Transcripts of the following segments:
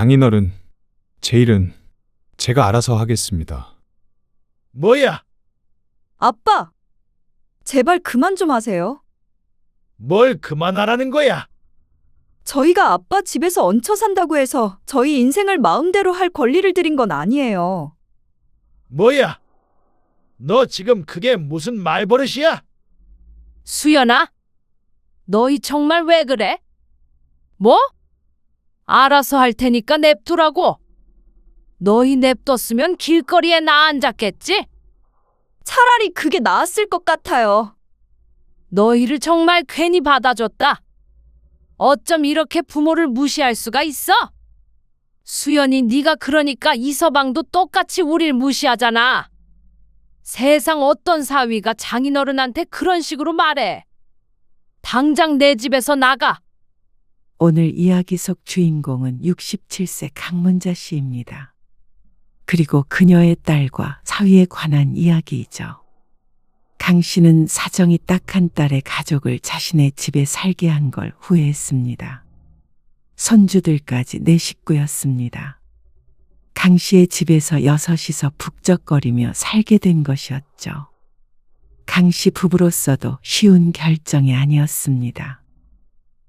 장인어른, 제 일은 제가 알아서 하겠습니다. 뭐야? 아빠, 제발 그만 좀 하세요. 뭘 그만하라는 거야? 저희가 아빠 집에서 얹혀 산다고 해서 저희 인생을 마음대로 할 권리를 드린 건 아니에요. 뭐야? 너 지금 그게 무슨 말버릇이야? 수연아, 너희 정말 왜 그래? 뭐? 알아서 할 테니까 냅두라고. 너희 냅뒀으면 길거리에 나 앉았겠지? 차라리 그게 나았을 것 같아요. 너희를 정말 괜히 받아줬다. 어쩜 이렇게 부모를 무시할 수가 있어? 수연이 네가 그러니까 이서방도 똑같이 우릴 무시하잖아. 세상 어떤 사위가 장인어른한테 그런 식으로 말해. 당장 내 집에서 나가. 오늘 이야기 속 주인공은 67세 강문자 씨입니다. 그리고 그녀의 딸과 사위에 관한 이야기이죠. 강 씨는 사정이 딱한 딸의 가족을 자신의 집에 살게 한 걸 후회했습니다. 손주들까지 네 식구였습니다. 강 씨의 집에서 여섯이서 북적거리며 살게 된 것이었죠. 강 씨 부부로서도 쉬운 결정이 아니었습니다.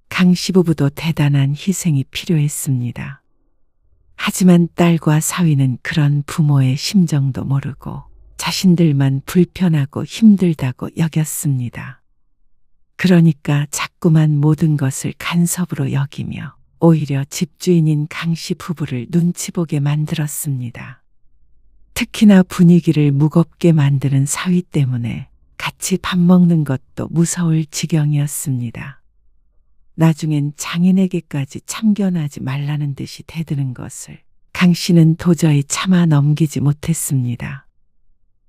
강 씨 부부도 대단한 희생이 필요했습니다. 하지만 딸과 사위는 그런 부모의 심정도 모르고 자신들만 불편하고 힘들다고 여겼습니다. 그러니까 자꾸만 모든 것을 간섭으로 여기며 오히려 집주인인 강 씨 부부를 눈치 보게 만들었습니다. 특히나 분위기를 무겁게 만드는 사위 때문에 같이 밥 먹는 것도 무서울 지경이었습니다. 나중엔 장인에게까지 참견하지 말라는 듯이 대드는 것을 강 씨는 도저히 참아 넘기지 못했습니다.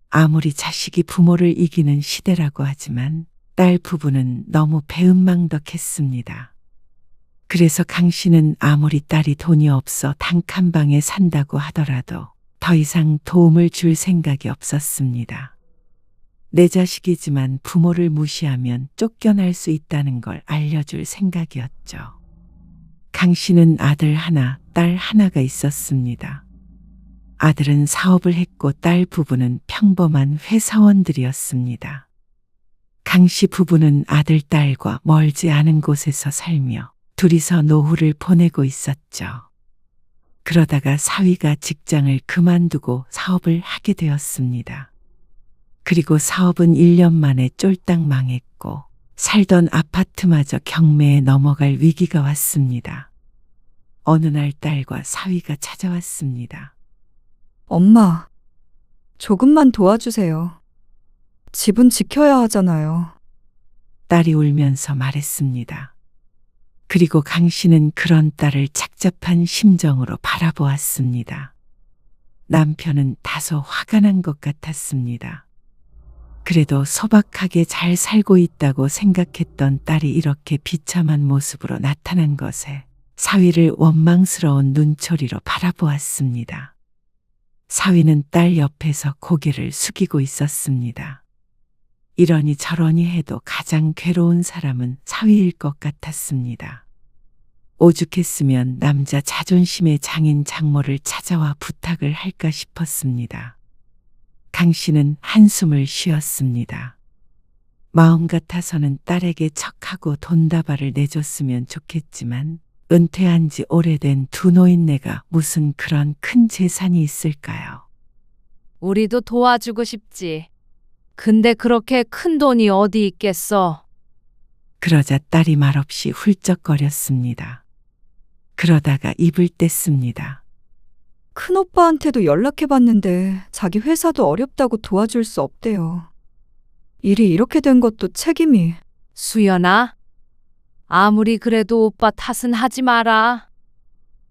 아무리 자식이 부모를 이기는 시대라고 하지만 딸 부부는 너무 배은망덕했습니다. 그래서 강 씨는 아무리 딸이 돈이 없어 단칸방에 산다고 하더라도 더 이상 도움을 줄 생각이 없었습니다. 내 자식이지만 부모를 무시하면 쫓겨날 수 있다는 걸 알려줄 생각이었죠. 강 씨는 아들 하나, 딸 하나가 있었습니다. 아들은 사업을 했고 딸 부부는 평범한 회사원들이었습니다. 강 씨 부부는 아들, 딸과 멀지 않은 곳에서 살며 둘이서 노후를 보내고 있었죠. 그러다가 사위가 직장을 그만두고 사업을 하게 되었습니다. 그리고 사업은 1년 만에 쫄딱 망했고 살던 아파트마저 경매에 넘어갈 위기가 왔습니다. 어느 날 딸과 사위가 찾아왔습니다. 엄마, 조금만 도와주세요. 집은 지켜야 하잖아요. 딸이 울면서 말했습니다. 그리고 강 씨는 그런 딸을 착잡한 심정으로 바라보았습니다. 남편은 다소 화가 난 것 같았습니다. 그래도 소박하게 잘 살고 있다고 생각했던 딸이 이렇게 비참한 모습으로 나타난 것에 사위를 원망스러운 눈초리로 바라보았습니다. 사위는 딸 옆에서 고개를 숙이고 있었습니다. 이러니 저러니 해도 가장 괴로운 사람은 사위일 것 같았습니다. 오죽했으면 남자 자존심의 장인 장모를 찾아와 부탁을 할까 싶었습니다. 강 씨는 한숨을 쉬었습니다. 마음 같아서는 딸에게 척하고 돈다발을 내줬으면 좋겠지만 은퇴한 지 오래된 두 노인네가 무슨 그런 큰 재산이 있을까요? 우리도 도와주고 싶지. 근데 그렇게 큰 돈이 어디 있겠어? 그러자 딸이 말없이 훌쩍거렸습니다. 그러다가 입을 뗐습니다. 큰오빠한테도 연락해봤는데 자기 회사도 어렵다고 도와줄 수 없대요. 일이 이렇게 된 것도 책임이. 수연아, 아무리 그래도 오빠 탓은 하지 마라.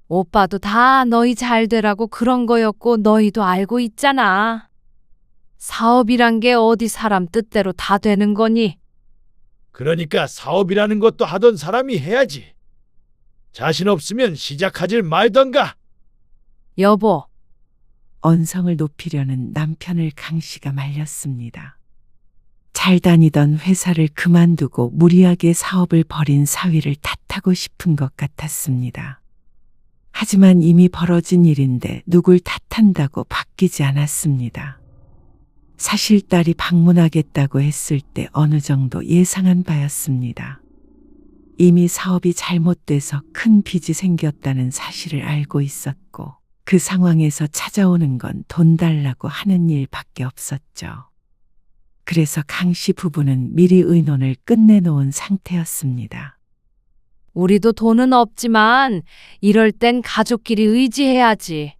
오빠도 다 너희 잘 되라고 그런 거였고 너희도 알고 있잖아. 사업이란 게 어디 사람 뜻대로 다 되는 거니? 그러니까 사업이라는 것도 하던 사람이 해야지. 자신 없으면 시작하질 말던가. 여보, 언성을 높이려는 남편을 강 씨가 말렸습니다. 잘 다니던 회사를 그만두고 무리하게 사업을 벌인 사위를 탓하고 싶은 것 같았습니다. 하지만 이미 벌어진 일인데 누굴 탓한다고 바뀌지 않았습니다. 사실 딸이 방문하겠다고 했을 때 어느 정도 예상한 바였습니다. 이미 사업이 잘못돼서 큰 빚이 생겼다는 사실을 알고 있었고 그 상황에서 찾아오는 건 돈 달라고 하는 일밖에 없었죠. 그래서 강 씨 부부는 미리 의논을 끝내놓은 상태였습니다. 우리도 돈은 없지만 이럴 땐 가족끼리 의지해야지.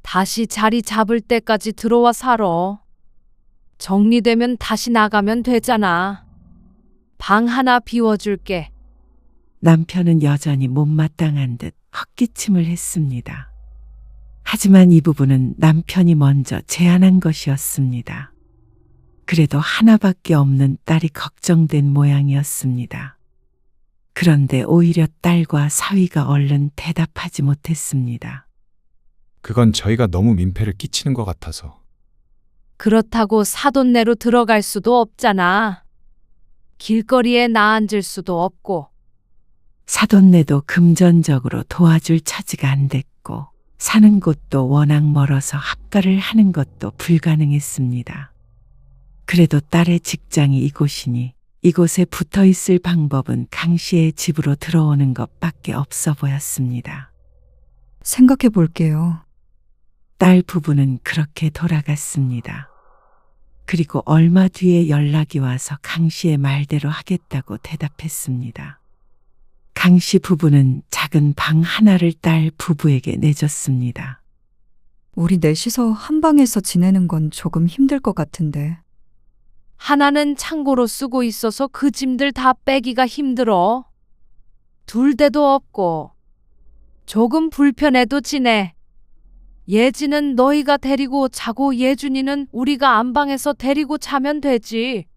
다시 자리 잡을 때까지 들어와 살아. 정리되면 다시 나가면 되잖아. 방 하나 비워줄게. 남편은 여전히 못마땅한 듯 헛기침을 했습니다. 하지만 이 부분은 남편이 먼저 제안한 것이었습니다. 그래도 하나밖에 없는 딸이 걱정된 모양이었습니다. 그런데 오히려 딸과 사위가 얼른 대답하지 못했습니다. 그건 저희가 너무 민폐를 끼치는 것 같아서. 그렇다고 사돈네로 들어갈 수도 없잖아. 길거리에 나앉을 수도 없고. 사돈네도 금전적으로 도와줄 처지가 안 됐고 사는 곳도 워낙 멀어서 합가를 하는 것도 불가능했습니다. 그래도 딸의 직장이 이곳이니 이곳에 붙어 있을 방법은 강 씨의 집으로 들어오는 것밖에 없어 보였습니다. 생각해 볼게요. 딸 부부는 그렇게 돌아갔습니다. 그리고 얼마 뒤에 연락이 와서 강 씨의 말대로 하겠다고 대답했습니다. 강 씨 부부는 작은 방 하나를 딸 부부에게 내줬습니다. 우리 넷이서 한 방에서 지내는 건 조금 힘들 것 같은데. 하나는 창고로 쓰고 있어서 그 짐들 다 빼기가 힘들어. 둘 데도 없고. 조금 불편해도 지내. 예지는 너희가 데리고 자고 예준이는 우리가 안방에서 데리고 자면 되지.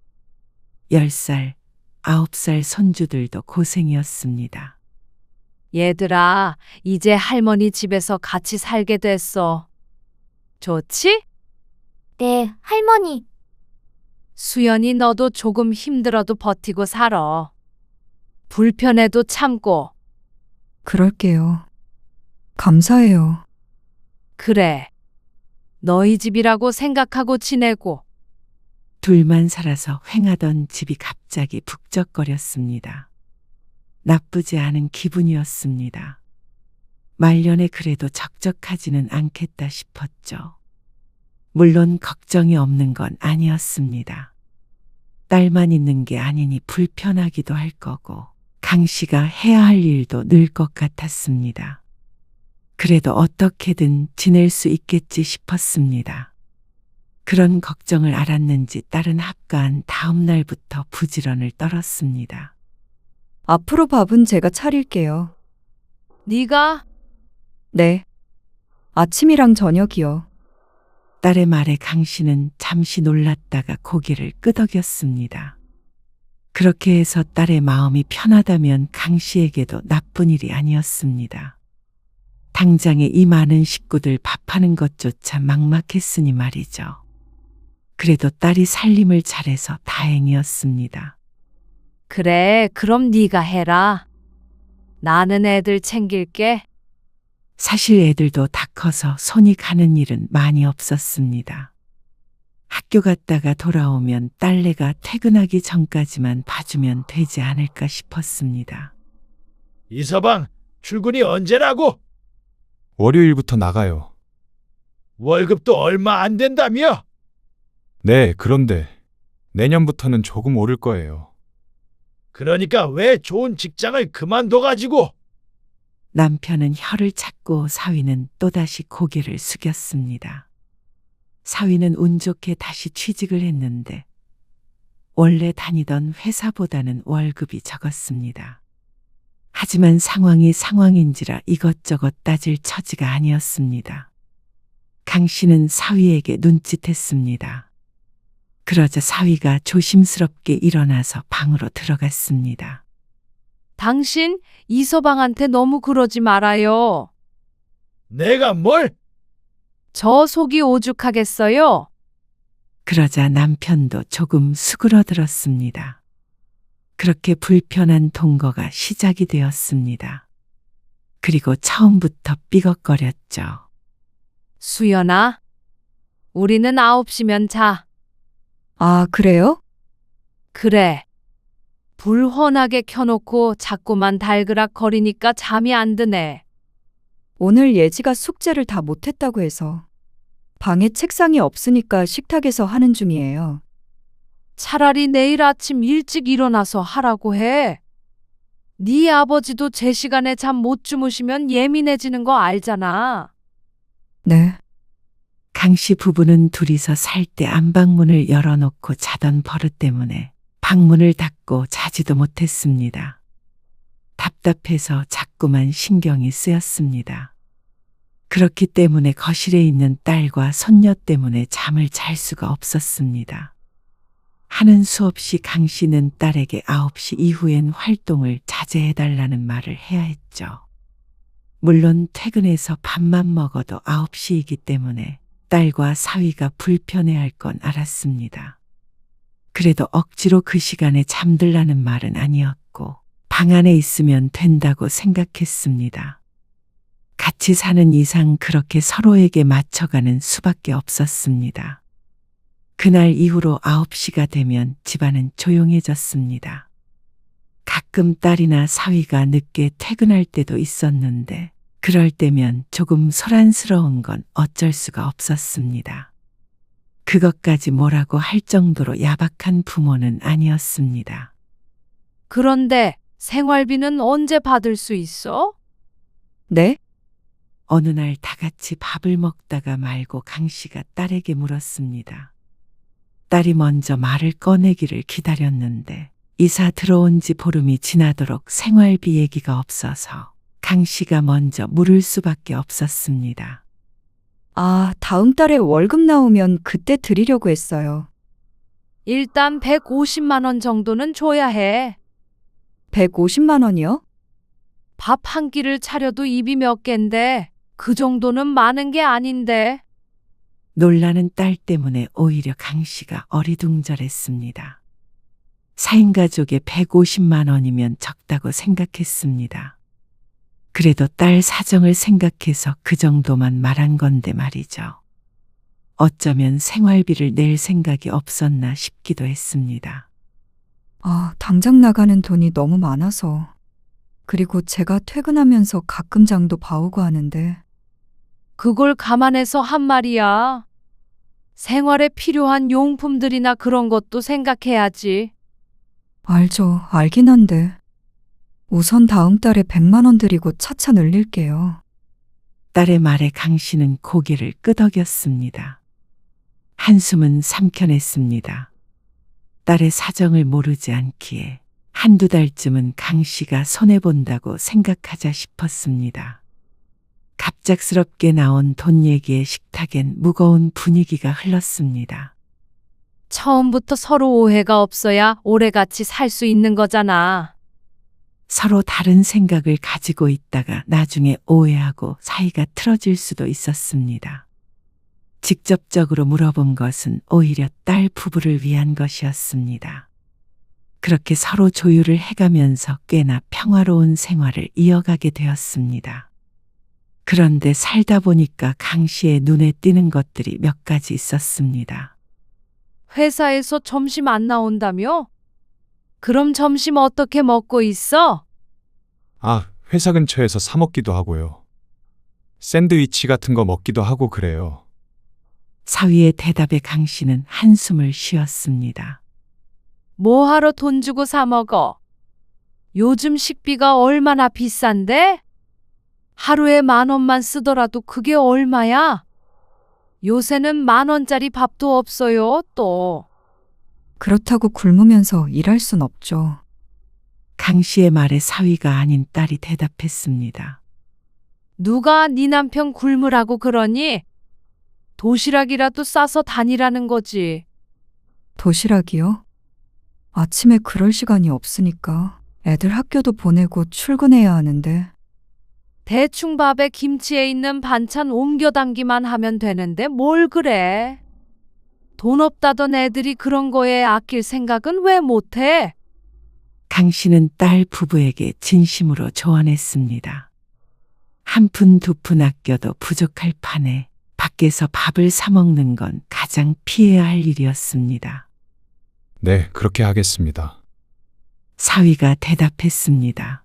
10살, 9살 손주들도 고생이었습니다. 얘들아, 이제 할머니 집에서 같이 살게 됐어. 좋지? 네, 할머니. 수연이 너도 조금 힘들어도 버티고 살아. 불편해도 참고. 그럴게요. 감사해요. 그래. 너희 집이라고 생각하고 지내고. 둘만 살아서 횡하던 집이 갑자기 북적거렸습니다. 나쁘지 않은 기분이었습니다. 말년에 그래도 적적하지는 않겠다 싶었죠. 물론 걱정이 없는 건 아니었습니다. 딸만 있는 게 아니니 불편하기도 할 거고 강 씨가 해야 할 일도 늘 것 같았습니다. 그래도 어떻게든 지낼 수 있겠지 싶었습니다. 그런 걱정을 알았는지 딸은 합가한 다음 날부터 부지런을 떨었습니다. 앞으로 밥은 제가 차릴게요. 네가 네. 아침이랑 저녁이요. 딸의 말에 강 씨는 잠시 놀랐다가 고개를 끄덕였습니다. 그렇게 해서 딸의 마음이 편하다면 강 씨에게도 나쁜 일이 아니었습니다. 당장에 이 많은 식구들 밥하는 것조차 막막했으니 말이죠. 그래도 딸이 살림을 잘해서 다행이었습니다. 그래, 그럼 네가 해라. 나는 애들 챙길게. 사실 애들도 다 커서 손이 가는 일은 많이 없었습니다. 학교 갔다가 돌아오면 딸내가 퇴근하기 전까지만 봐주면 되지 않을까 싶었습니다. 이서방, 출근이 언제라고? 월요일부터 나가요. 월급도 얼마 안 된다며? 네, 그런데 내년부터는 조금 오를 거예요. 그러니까 왜 좋은 직장을 그만둬가지고? 남편은 혀를 찾고 사위는 또다시 고개를 숙였습니다. 사위는 운 좋게 다시 취직을 했는데 원래 다니던 회사보다는 월급이 적었습니다. 하지만 상황이 상황인지라 이것저것 따질 처지가 아니었습니다. 강 씨는 사위에게 눈짓했습니다. 그러자 사위가 조심스럽게 일어나서 방으로 들어갔습니다. 당신 이서방한테 너무 그러지 말아요. 내가 뭘? 저 속이 오죽하겠어요? 그러자 남편도 조금 수그러들었습니다. 그렇게 불편한 동거가 시작이 되었습니다. 그리고 처음부터 삐걱거렸죠. 수연아, 우리는 9시면 자. 아, 그래요? 그래. 불 환하게 켜놓고 자꾸만 달그락거리니까 잠이 안 드네. 오늘 예지가 숙제를 다 못했다고 해서 방에 책상이 없으니까 식탁에서 하는 중이에요. 차라리 내일 아침 일찍 일어나서 하라고 해. 네 아버지도 제 시간에 잠 못 주무시면 예민해지는 거 알잖아. 네. 강씨 부부는 둘이서 살 때 안방문을 열어놓고 자던 버릇 때문에 방문을 닫고 자지도 못했습니다. 답답해서 자꾸만 신경이 쓰였습니다. 그렇기 때문에 거실에 있는 딸과 손녀 때문에 잠을 잘 수가 없었습니다. 하는 수 없이 강 씨는 딸에게 9시 이후엔 활동을 자제해달라는 말을 해야 했죠. 물론 퇴근해서 밥만 먹어도 9시이기 때문에 딸과 사위가 불편해할 건 알았습니다. 그래도 억지로 그 시간에 잠들라는 말은 아니었고 방 안에 있으면 된다고 생각했습니다. 같이 사는 이상 그렇게 서로에게 맞춰가는 수밖에 없었습니다. 그날 이후로 9시가 되면 집안은 조용해졌습니다. 가끔 딸이나 사위가 늦게 퇴근할 때도 있었는데 그럴 때면 조금 소란스러운 건 어쩔 수가 없었습니다. 그것까지 뭐라고 할 정도로 야박한 부모는 아니었습니다. 그런데 생활비는 언제 받을 수 있어? 네? 어느 날 다 같이 밥을 먹다가 말고 강 씨가 딸에게 물었습니다. 딸이 먼저 말을 꺼내기를 기다렸는데 이사 들어온 지 보름이 지나도록 생활비 얘기가 없어서 강 씨가 먼저 물을 수밖에 없었습니다. 아, 다음 달에 월급 나오면 그때 드리려고 했어요. 일단 150만 원 정도는 줘야 해. 150만 원이요? 밥 한 끼를 차려도 입이 몇 갠데 그 정도는 많은 게 아닌데. 놀라는 딸 때문에 오히려 강 씨가 어리둥절했습니다. 4인 가족에 150만 원이면 적다고 생각했습니다. 그래도 딸 사정을 생각해서 그 정도만 말한 건데 말이죠. 어쩌면 생활비를 낼 생각이 없었나 싶기도 했습니다. 아, 당장 나가는 돈이 너무 많아서. 그리고 제가 퇴근하면서 가끔 장도 봐오고 하는데. 그걸 감안해서 한 말이야. 생활에 필요한 용품들이나 그런 것도 생각해야지. 알죠. 알긴 한데. 우선 다음 달에 100만 원 드리고 차차 늘릴게요. 딸의 말에 강 씨는 고개를 끄덕였습니다. 한숨은 삼켜냈습니다. 딸의 사정을 모르지 않기에 한두 달쯤은 강 씨가 손해본다고 생각하자 싶었습니다. 갑작스럽게 나온 돈 얘기에 식탁엔 무거운 분위기가 흘렀습니다. 처음부터 서로 오해가 없어야 오래 같이 살 수 있는 거잖아. 서로 다른 생각을 가지고 있다가 나중에 오해하고 사이가 틀어질 수도 있었습니다. 직접적으로 물어본 것은 오히려 딸 부부를 위한 것이었습니다. 그렇게 서로 조율을 해가면서 꽤나 평화로운 생활을 이어가게 되었습니다. 그런데 살다 보니까 강 씨의 눈에 띄는 것들이 몇 가지 있었습니다. 회사에서 점심 안 나온다며? 그럼 점심 어떻게 먹고 있어? 아, 회사 근처에서 사 먹기도 하고요. 샌드위치 같은 거 먹기도 하고 그래요. 사위의 대답에 강 씨는 한숨을 쉬었습니다. 뭐하러 돈 주고 사 먹어? 요즘 식비가 얼마나 비싼데? 하루에 10,000원만 쓰더라도 그게 얼마야? 요새는 10,000원짜리 밥도 없어요, 또. 그렇다고 굶으면서 일할 순 없죠. 강 씨의 말에 사위가 아닌 딸이 대답했습니다. 누가 네 남편 굶으라고 그러니? 도시락이라도 싸서 다니라는 거지. 도시락이요? 아침에 그럴 시간이 없으니까 애들 학교도 보내고 출근해야 하는데. 대충 밥에 김치에 있는 반찬 옮겨 담기만 하면 되는데 뭘 그래? 돈 없다던 애들이 그런 거에 아낄 생각은 왜 못해? 강 씨는 딸 부부에게 진심으로 조언했습니다. 한 푼 두 푼 아껴도 부족할 판에 밖에서 밥을 사 먹는 건 가장 피해야 할 일이었습니다. 네, 그렇게 하겠습니다. 사위가 대답했습니다.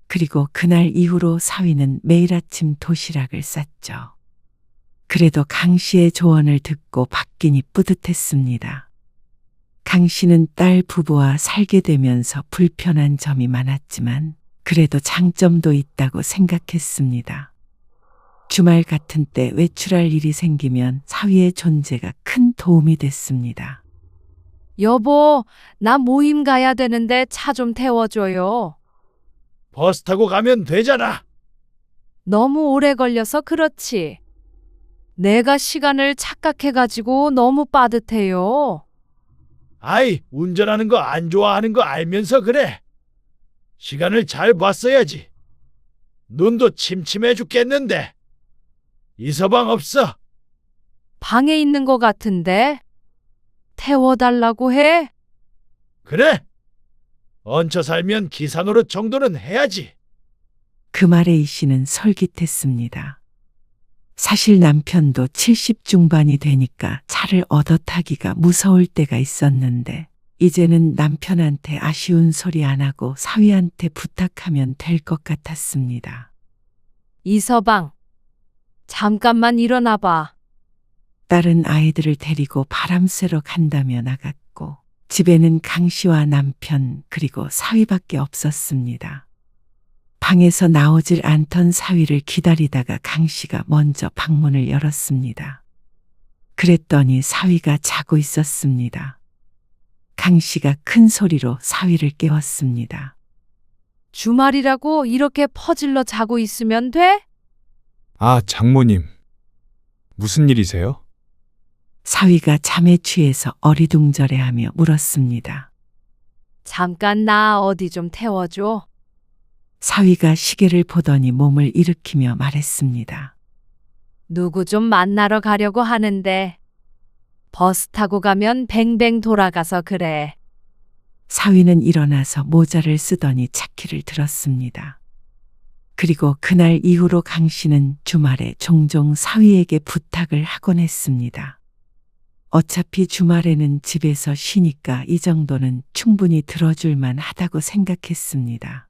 그리고 그날 이후로 사위는 매일 아침 도시락을 쌌죠. 그래도 강 씨의 조언을 듣고 바뀌니 뿌듯했습니다. 강 씨는 딸 부부와 살게 되면서 불편한 점이 많았지만 그래도 장점도 있다고 생각했습니다. 주말 같은 때 외출할 일이 생기면 사위의 존재가 큰 도움이 됐습니다. 여보, 나 모임 가야 되는데 차 좀 태워줘요. 버스 타고 가면 되잖아. 너무 오래 걸려서 그렇지. 내가 시간을 착각해가지고 너무 빠듯해요. 아이, 운전하는 거 안 좋아하는 거 알면서 그래. 시간을 잘 봤어야지. 눈도 침침해 죽겠는데. 이서방 없어. 방에 있는 것 같은데. 태워달라고 해? 그래. 얹혀 살면 기사 노릇 정도는 해야지. 그 말에 이 씨는 솔깃했습니다. 사실 남편도 70 중반이 되니까 차를 얻어 타기가 무서울 때가 있었는데 이제는 남편한테 아쉬운 소리 안 하고 사위한테 부탁하면 될 것 같았습니다. 이서방, 잠깐만 일어나봐. 딸은 아이들을 데리고 바람 쐬러 간다며 나갔고 집에는 강 씨와 남편 그리고 사위밖에 없었습니다. 방에서 나오질 않던 사위를 기다리다가 강 씨가 먼저 방문을 열었습니다. 그랬더니 사위가 자고 있었습니다. 강 씨가 큰 소리로 사위를 깨웠습니다. 주말이라고 이렇게 퍼질러 자고 있으면 돼? 아, 장모님. 무슨 일이세요? 사위가 잠에 취해서 어리둥절해하며 물었습니다. 잠깐 나 어디 좀 태워줘. 사위가 시계를 보더니 몸을 일으키며 말했습니다. 누구 좀 만나러 가려고 하는데 버스 타고 가면 뱅뱅 돌아가서 그래. 사위는 일어나서 모자를 쓰더니 차키를 들었습니다. 그리고 그날 이후로 강 씨는 주말에 종종 사위에게 부탁을 하곤 했습니다. 어차피 주말에는 집에서 쉬니까 이 정도는 충분히 들어줄만 하다고 생각했습니다.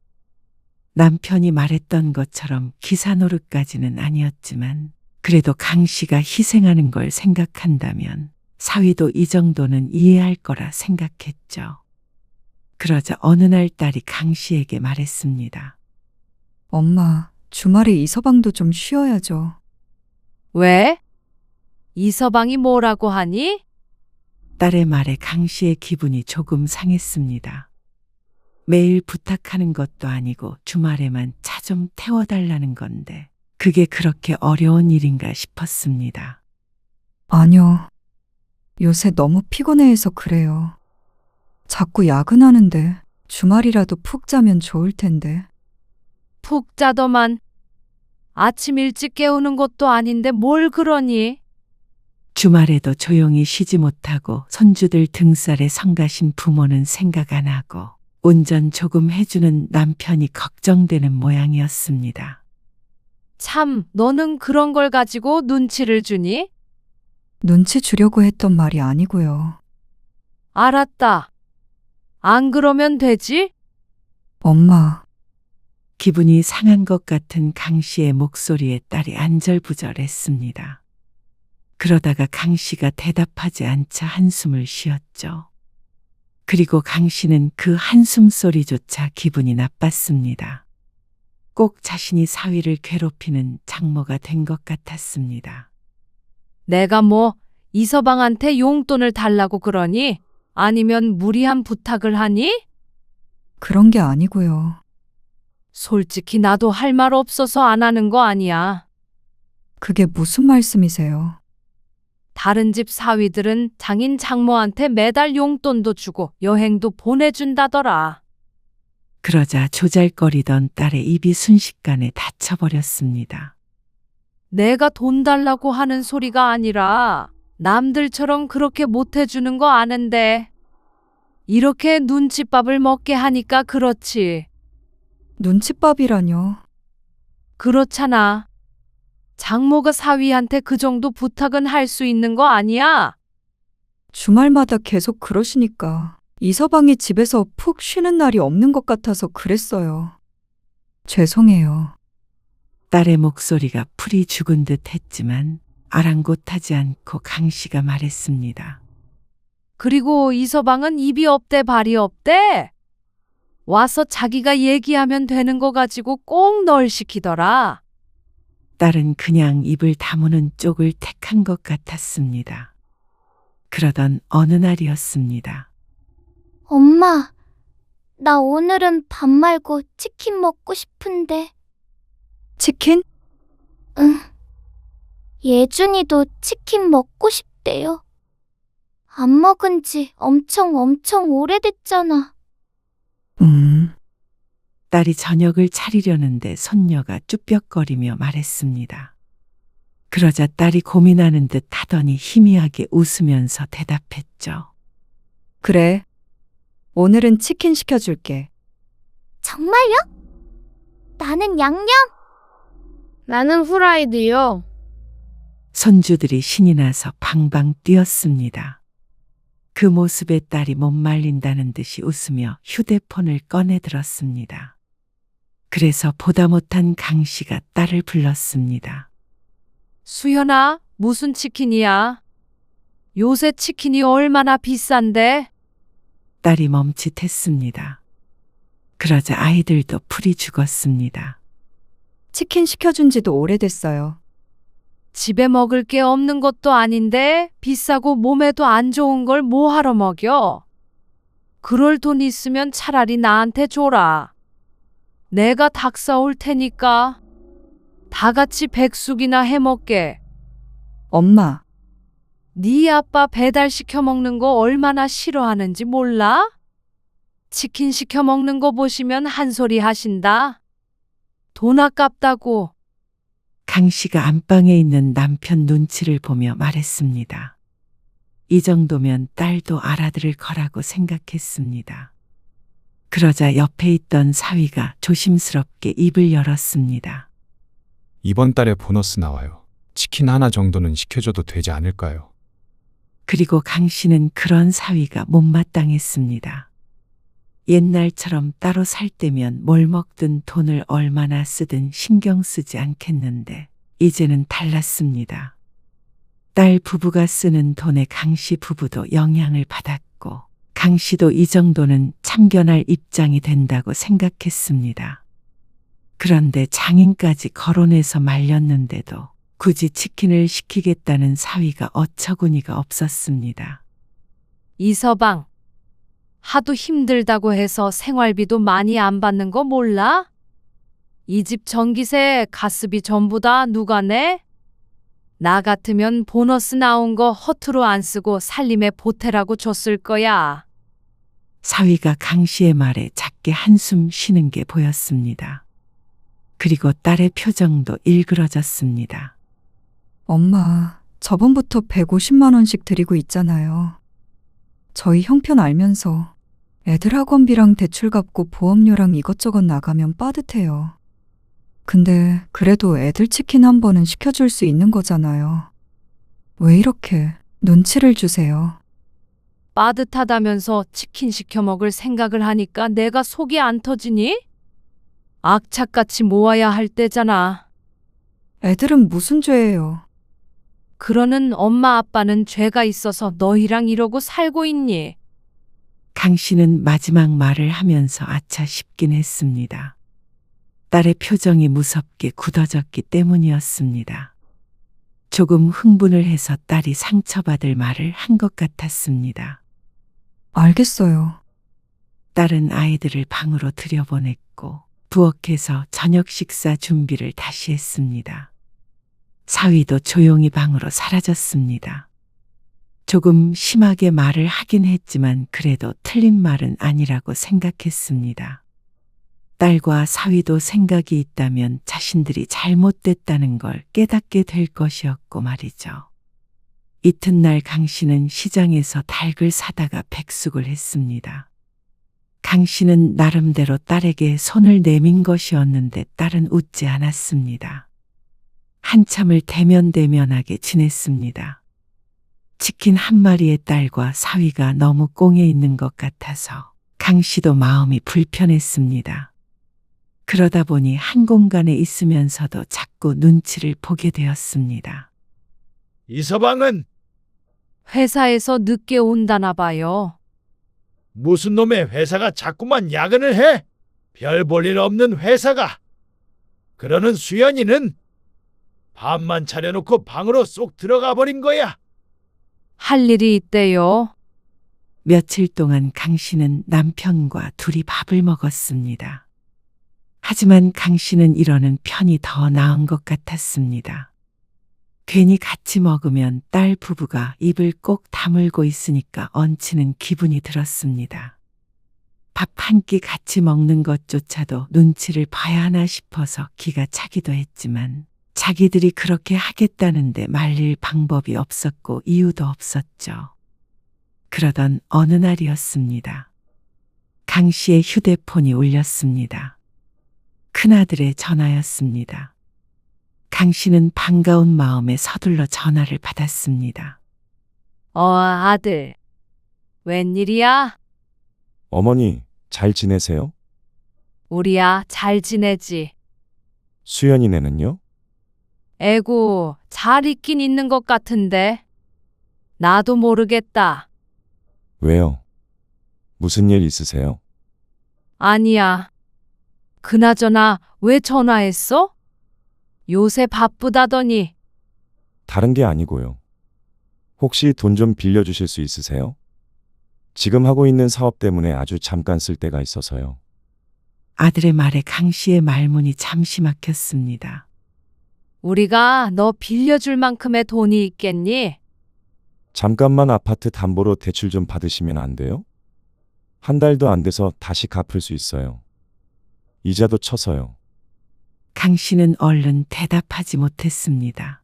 남편이 말했던 것처럼 기사 노릇까지는 아니었지만 그래도 강 씨가 희생하는 걸 생각한다면 사위도 이 정도는 이해할 거라 생각했죠. 그러자 어느 날 딸이 강 씨에게 말했습니다. 엄마, 주말에 이서방도 좀 쉬어야죠. 왜? 이서방이 뭐라고 하니? 딸의 말에 강 씨의 기분이 조금 상했습니다. 매일 부탁하는 것도 아니고 주말에만 차 좀 태워달라는 건데 그게 그렇게 어려운 일인가 싶었습니다. 아니요. 요새 너무 피곤해해서 그래요. 자꾸 야근하는데 주말이라도 푹 자면 좋을 텐데. 푹 자더만. 아침 일찍 깨우는 것도 아닌데 뭘 그러니? 주말에도 조용히 쉬지 못하고 손주들 등살에 성가신 부모는 생각 안 하고 운전 조금 해주는 남편이 걱정되는 모양이었습니다. 참, 너는 그런 걸 가지고 눈치를 주니? 눈치 주려고 했던 말이 아니고요. 알았다. 안 그러면 되지? 엄마, 기분이 상한 것 같은 강 씨의 목소리에 딸이 안절부절했습니다. 그러다가 강 씨가 대답하지 않자 한숨을 쉬었죠. 그리고 강 씨는 그 한숨 소리조차 기분이 나빴습니다. 꼭 자신이 사위를 괴롭히는 장모가 된 것 같았습니다. 내가 뭐 이서방한테 용돈을 달라고 그러니? 아니면 무리한 부탁을 하니? 그런 게 아니고요. 솔직히 나도 할 말 없어서 안 하는 거 아니야. 그게 무슨 말씀이세요? 다른 집 사위들은 장인 장모한테 매달 용돈도 주고 여행도 보내준다더라. 그러자 조잘거리던 딸의 입이 순식간에 닫혀버렸습니다. 내가 돈 달라고 하는 소리가 아니라 남들처럼 그렇게 못해주는 거 아는데 이렇게 눈칫밥을 먹게 하니까 그렇지. 눈칫밥이라뇨. 그렇잖아. 장모가 사위한테 그 정도 부탁은 할 수 있는 거 아니야? 주말마다 계속 그러시니까 이서방이 집에서 푹 쉬는 날이 없는 것 같아서 그랬어요. 죄송해요. 딸의 목소리가 풀이 죽은 듯 했지만 아랑곳하지 않고 강 씨가 말했습니다. 그리고 이서방은 입이 없대 발이 없대. 와서 자기가 얘기하면 되는 거 가지고 꼭 널 시키더라. 딸은 그냥 입을 다무는 쪽을 택한 것 같았습니다. 그러던 어느 날이었습니다. 엄마, 나 오늘은 밥 말고 치킨 먹고 싶은데. 치킨? 응. 예준이도 치킨 먹고 싶대요. 안 먹은 지 엄청 오래됐잖아. 딸이 저녁을 차리려는데 손녀가 쭈뼛거리며 말했습니다. 그러자 딸이 고민하는 듯 하더니 희미하게 웃으면서 대답했죠. 그래. 오늘은 치킨 시켜줄게. 정말요? 나는 양념. 나는 후라이드요. 손주들이 신이 나서 방방 뛰었습니다. 그 모습에 딸이 못 말린다는 듯이 웃으며 휴대폰을 꺼내 들었습니다. 그래서 보다 못한 강 씨가 딸을 불렀습니다. 수연아, 무슨 치킨이야? 요새 치킨이 얼마나 비싼데? 딸이 멈칫했습니다. 그러자 아이들도 풀이 죽었습니다. 치킨 시켜준 지도 오래됐어요. 집에 먹을 게 없는 것도 아닌데 비싸고 몸에도 안 좋은 걸 뭐하러 먹여? 그럴 돈 있으면 차라리 나한테 줘라. 내가 닭 사올 테니까 다 같이 백숙이나 해 먹게. 엄마, 네 아빠 배달 시켜 먹는 거 얼마나 싫어하는지 몰라? 치킨 시켜 먹는 거 보시면 한 소리 하신다. 돈 아깝다고. 강 씨가 안방에 있는 남편 눈치를 보며 말했습니다. 이 정도면 딸도 알아들을 거라고 생각했습니다. 그러자 옆에 있던 사위가 조심스럽게 입을 열었습니다. 이번 달에 보너스 나와요. 치킨 하나 정도는 시켜줘도 되지 않을까요? 그리고 강 씨는 그런 사위가 못마땅했습니다. 옛날처럼 따로 살 때면 뭘 먹든 돈을 얼마나 쓰든 신경 쓰지 않겠는데 이제는 달랐습니다. 딸 부부가 쓰는 돈에 강 씨 부부도 영향을 받았고 강 씨도 이 정도는 참견할 입장이 된다고 생각했습니다. 그런데 장인까지 거론해서 말렸는데도 굳이 치킨을 시키겠다는 사위가 어처구니가 없었습니다. 이서방, 하도 힘들다고 해서 생활비도 많이 안 받는 거 몰라? 이 집 전기세, 가스비 전부 다 누가 내? 나 같으면 보너스 나온 거 허투루 안 쓰고 살림에 보태라고 줬을 거야. 사위가 강 씨의 말에 작게 한숨 쉬는 게 보였습니다. 그리고 딸의 표정도 일그러졌습니다. 엄마, 저번부터 150만 원씩 드리고 있잖아요. 저희 형편 알면서 애들 학원비랑 대출 갚고 보험료랑 이것저것 나가면 빠듯해요. 근데 그래도 애들 치킨 한 번은 시켜줄 수 있는 거잖아요. 왜 이렇게 눈치를 주세요? 빠듯하다면서 치킨 시켜 먹을 생각을 하니까 내가 속이 안 터지니? 악착같이 모아야 할 때잖아. 애들은 무슨 죄예요? 그러는 엄마 아빠는 죄가 있어서 너희랑 이러고 살고 있니? 강 씨는 마지막 말을 하면서 아차 싶긴 했습니다. 딸의 표정이 무섭게 굳어졌기 때문이었습니다. 조금 흥분을 해서 딸이 상처받을 말을 한 것 같았습니다. 알겠어요. 딸은 아이들을 방으로 들여보냈고 부엌에서 저녁 식사 준비를 다시 했습니다. 사위도 조용히 방으로 사라졌습니다. 조금 심하게 말을 하긴 했지만 그래도 틀린 말은 아니라고 생각했습니다. 딸과 사위도 생각이 있다면 자신들이 잘못됐다는 걸 깨닫게 될 것이었고 말이죠. 이튿날 강 씨는 시장에서 닭을 사다가 백숙을 했습니다. 강 씨는 나름대로 딸에게 손을 내민 것이었는데 딸은 웃지 않았습니다. 한참을 대면대면하게 지냈습니다. 치킨 한 마리의 딸과 사위가 너무 꽁에 있는 것 같아서 강 씨도 마음이 불편했습니다. 그러다 보니 한 공간에 있으면서도 자꾸 눈치를 보게 되었습니다. 이서방은 회사에서 늦게 온다나 봐요. 무슨 놈의 회사가 자꾸만 야근을 해? 별 볼 일 없는 회사가. 그러는 수연이는 밥만 차려놓고 방으로 쏙 들어가 버린 거야. 할 일이 있대요. 며칠 동안 강 씨는 남편과 둘이 밥을 먹었습니다. 하지만 강 씨는 이러는 편이 더 나은 것 같았습니다. 괜히 같이 먹으면 딸 부부가 입을 꼭 다물고 있으니까 얹히는 기분이 들었습니다. 밥 한 끼 같이 먹는 것조차도 눈치를 봐야 하나 싶어서 기가 차기도 했지만 자기들이 그렇게 하겠다는데 말릴 방법이 없었고 이유도 없었죠. 그러던 어느 날이었습니다. 강 씨의 휴대폰이 울렸습니다. 큰아들의 전화였습니다. 강 씨는 반가운 마음에 서둘러 전화를 받았습니다. 아들. 웬일이야? 어머니, 잘 지내세요? 우리야 잘 지내지. 수연이네는요? 에구, 잘 있긴 있는 것 같은데. 나도 모르겠다. 왜요? 무슨 일 있으세요? 아니야. 그나저나 왜 전화했어? 요새 바쁘다더니. 다른 게 아니고요. 혹시 돈 좀 빌려주실 수 있으세요? 지금 하고 있는 사업 때문에 아주 잠깐 쓸 때가 있어서요. 아들의 말에 강 씨의 말문이 잠시 막혔습니다. 우리가 너 빌려줄 만큼의 돈이 있겠니? 잠깐만 아파트 담보로 대출 좀 받으시면 안 돼요? 한 달도 안 돼서 다시 갚을 수 있어요. 이자도 쳐서요. 강 씨는 얼른 대답하지 못했습니다.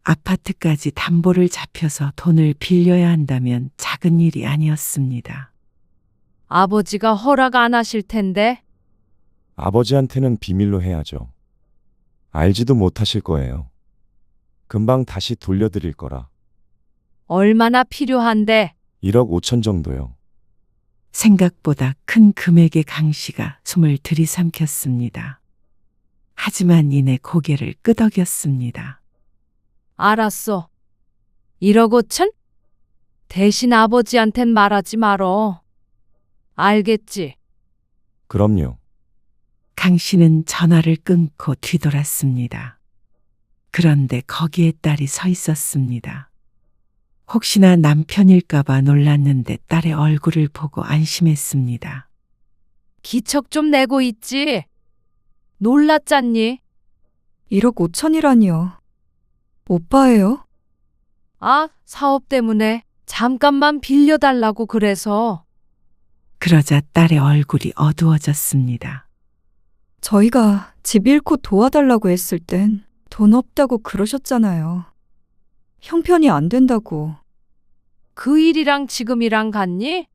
아파트까지 담보를 잡혀서 돈을 빌려야 한다면 작은 일이 아니었습니다. 아버지가 허락 안 하실 텐데. 아버지한테는 비밀로 해야죠. 알지도 못하실 거예요. 금방 다시 돌려드릴 거라. 얼마나 필요한데? 1억 5천 정도요. 생각보다 큰 금액의 강 씨가 숨을 들이삼켰습니다. 하지만 이내 고개를 끄덕였습니다. 알았어. 1억 5천? 대신 아버지한텐 말하지 말어. 알겠지? 그럼요. 강 씨는 전화를 끊고 뒤돌았습니다. 그런데 거기에 딸이 서 있었습니다. 혹시나 남편일까봐 놀랐는데 딸의 얼굴을 보고 안심했습니다. 기척 좀 내고 있지. 놀랐잖니? 1억 5천이라니요. 오빠예요? 아, 사업 때문에 잠깐만 빌려달라고 그래서. 그러자 딸의 얼굴이 어두워졌습니다. 저희가 집 잃고 도와달라고 했을 땐 돈 없다고 그러셨잖아요. 형편이 안 된다고. 그 일이랑 지금이랑 같니?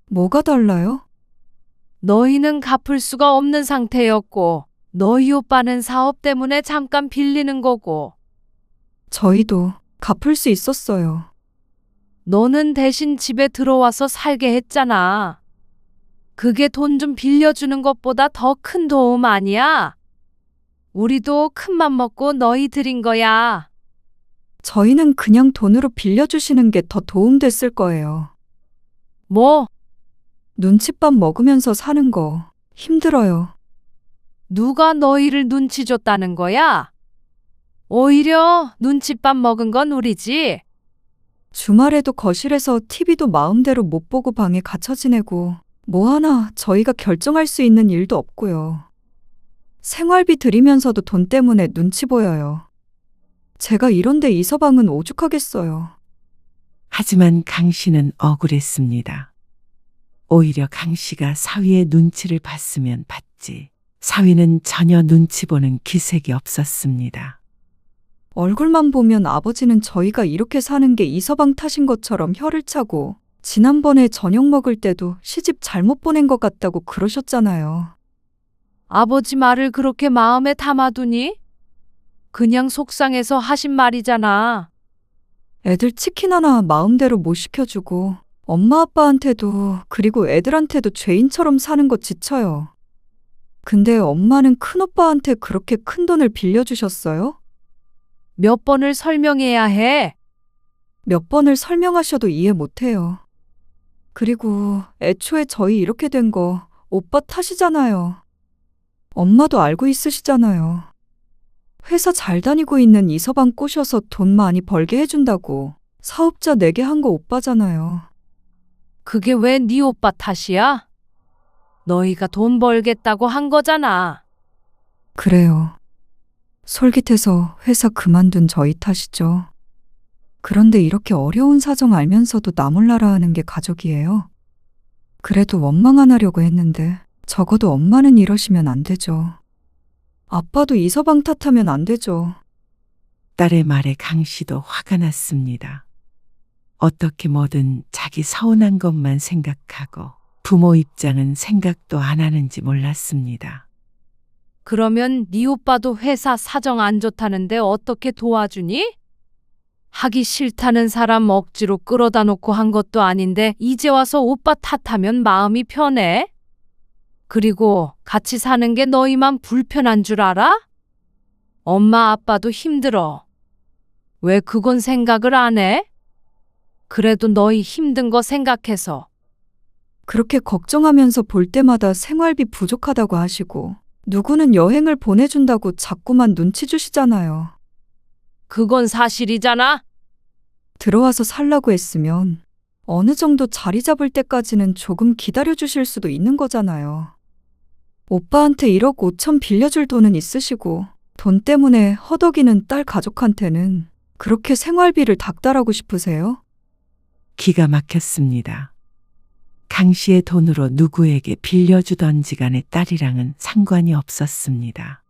뭐가 달라요? 너희는 갚을 수가 없는 상태였고, 너희 오빠는 사업 때문에 잠깐 빌리는 거고, 저희도 갚을 수 있었어요. 너는 대신 집에 들어와서 살게 했잖아. 그게 돈 좀 빌려주는 것보다 더 큰 도움 아니야? 우리도 큰맘 먹고 너희 드린 거야. 저희는 그냥 돈으로 빌려주시는 게 더 도움됐을 거예요. 뭐? 눈칫밥 먹으면서 사는 거 힘들어요. 누가 너희를 눈치 줬다는 거야? 오히려 눈칫밥 먹은 건 우리지. 주말에도 거실에서 TV도 마음대로 못 보고 방에 갇혀 지내고 뭐 하나 저희가 결정할 수 있는 일도 없고요. 생활비 들이면서도 돈 때문에 눈치 보여요. 제가 이런데 이서방은 오죽하겠어요. 하지만 강 씨는 억울했습니다. 오히려 강 씨가 사위의 눈치를 봤으면 봤지. 사위는 전혀 눈치 보는 기색이 없었습니다. 얼굴만 보면 아버지는 저희가 이렇게 사는 게 이서방 탓인 것처럼 혀를 차고 지난번에 저녁 먹을 때도 시집 잘못 보낸 것 같다고 그러셨잖아요. 아버지 말을 그렇게 마음에 담아두니? 그냥 속상해서 하신 말이잖아. 애들 치킨 하나 마음대로 못 시켜주고 엄마 아빠한테도 그리고 애들한테도 죄인처럼 사는 거 지쳐요. 근데 엄마는 큰오빠한테 그렇게 큰 돈을 빌려주셨어요? 몇 번을 설명해야 해. 몇 번을 설명하셔도 이해 못해요. 그리고 애초에 저희 이렇게 된 거 오빠 탓이잖아요. 엄마도 알고 있으시잖아요. 회사 잘 다니고 있는 이서방 꼬셔서 돈 많이 벌게 해준다고 사업자 내게 한 거 오빠잖아요. 그게 왜 네 오빠 탓이야? 너희가 돈 벌겠다고 한 거잖아. 그래요. 솔깃해서 회사 그만둔 저희 탓이죠. 그런데 이렇게 어려운 사정 알면서도 나 몰라라 하는 게 가족이에요. 그래도 원망 안 하려고 했는데 적어도 엄마는 이러시면 안 되죠. 아빠도 이서방 탓하면 안 되죠. 딸의 말에 강 씨도 화가 났습니다. 어떻게 뭐든 자기 서운한 것만 생각하고 부모 입장은 생각도 안 하는지 몰랐습니다. 그러면 네 오빠도 회사 사정 안 좋다는데 어떻게 도와주니? 하기 싫다는 사람 억지로 끌어다 놓고 한 것도 아닌데 이제 와서 오빠 탓하면 마음이 편해? 그리고 같이 사는 게 너희만 불편한 줄 알아? 엄마 아빠도 힘들어. 왜 그건 생각을 안 해? 그래도 너희 힘든 거 생각해서. 그렇게 걱정하면서 볼 때마다 생활비 부족하다고 하시고 누구는 여행을 보내준다고 자꾸만 눈치 주시잖아요. 그건 사실이잖아. 들어와서 살라고 했으면 어느 정도 자리 잡을 때까지는 조금 기다려 주실 수도 있는 거잖아요. 오빠한테 1억 5천 빌려줄 돈은 있으시고 돈 때문에 허덕이는 딸 가족한테는 그렇게 생활비를 닥달하고 싶으세요? 기가 막혔습니다. 강 씨의 돈으로 누구에게 빌려주던지 간에 딸이랑은 상관이 없었습니다.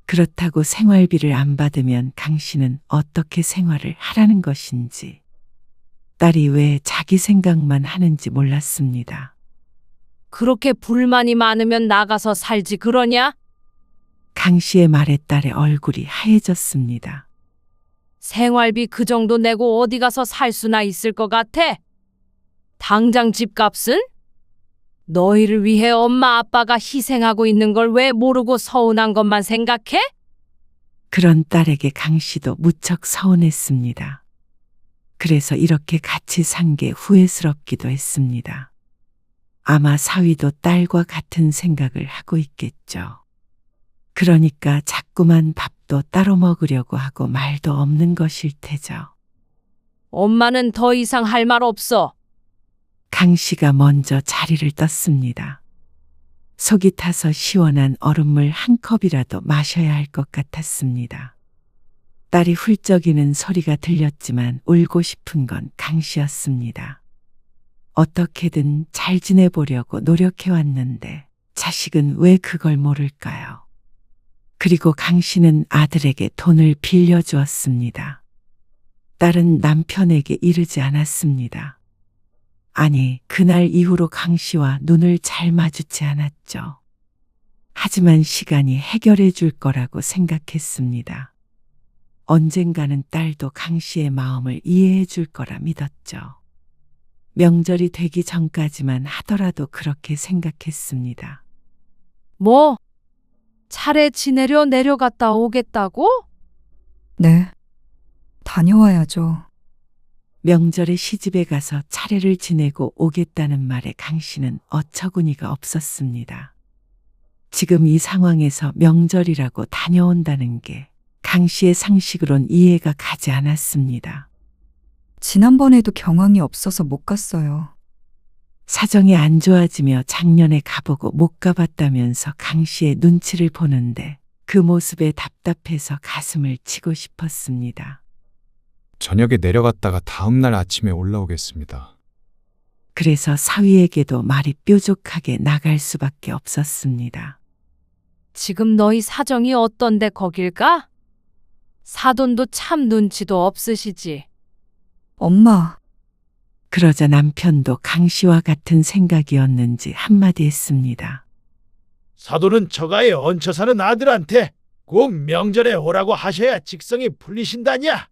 그렇다고 생활비를 안 받으면 강 씨는 어떻게 생활을 하라는 것인지, 딸이 왜 자기 생각만 하는지 몰랐습니다. 그렇게 불만이 많으면 나가서 살지 그러냐? 강 씨의 말에 딸의 얼굴이 하얘졌습니다. 생활비 그 정도 내고 어디 가서 살 수나 있을 것 같아? 당장 집값은? 너희를 위해 엄마 아빠가 희생하고 있는 걸 왜 모르고 서운한 것만 생각해? 그런 딸에게 강 씨도 무척 서운했습니다. 그래서 이렇게 같이 산 게 후회스럽기도 했습니다. 아마 사위도 딸과 같은 생각을 하고 있겠죠. 그러니까 자꾸만 밥도 따로 먹으려고 하고 말도 없는 것일 테죠. 엄마는 더 이상 할 말 없어. 강 씨가 먼저 자리를 떴습니다. 속이 타서 시원한 얼음물 한 컵이라도 마셔야 할 것 같았습니다. 딸이 훌쩍이는 소리가 들렸지만 울고 싶은 건 강 씨였습니다. 어떻게든 잘 지내보려고 노력해왔는데 자식은 왜 그걸 모를까요? 그리고 강 씨는 아들에게 돈을 빌려주었습니다. 딸은 남편에게 이르지 않았습니다. 아니, 그날 이후로 강 씨와 눈을 잘 마주치 않았죠. 하지만 시간이 해결해 줄 거라고 생각했습니다. 언젠가는 딸도 강 씨의 마음을 이해해 줄 거라 믿었죠. 명절이 되기 전까지만 하더라도 그렇게 생각했습니다. 뭐? 차례 지내려 내려갔다 오겠다고? 네. 다녀와야죠. 명절에 시집에 가서 차례를 지내고 오겠다는 말에 강 씨는 어처구니가 없었습니다. 지금 이 상황에서 명절이라고 다녀온다는 게 강 씨의 상식으론 이해가 가지 않았습니다. 지난번에도 경황이 없어서 못 갔어요. 사정이 안 좋아지며 작년에 가보고 못 가봤다면서 강 씨의 눈치를 보는데 그 모습에 답답해서 가슴을 치고 싶었습니다. 저녁에 내려갔다가 다음날 아침에 올라오겠습니다. 그래서 사위에게도 말이 뾰족하게 나갈 수밖에 없었습니다. 지금 너희 사정이 어떤데 거길 가? 사돈도 참 눈치도 없으시지. 엄마, 그러자 남편도 강 씨와 같은 생각이었는지 한마디 했습니다. 사돈은 처가에 얹혀 사는 아들한테 꼭 명절에 오라고 하셔야 직성이 풀리신다냐?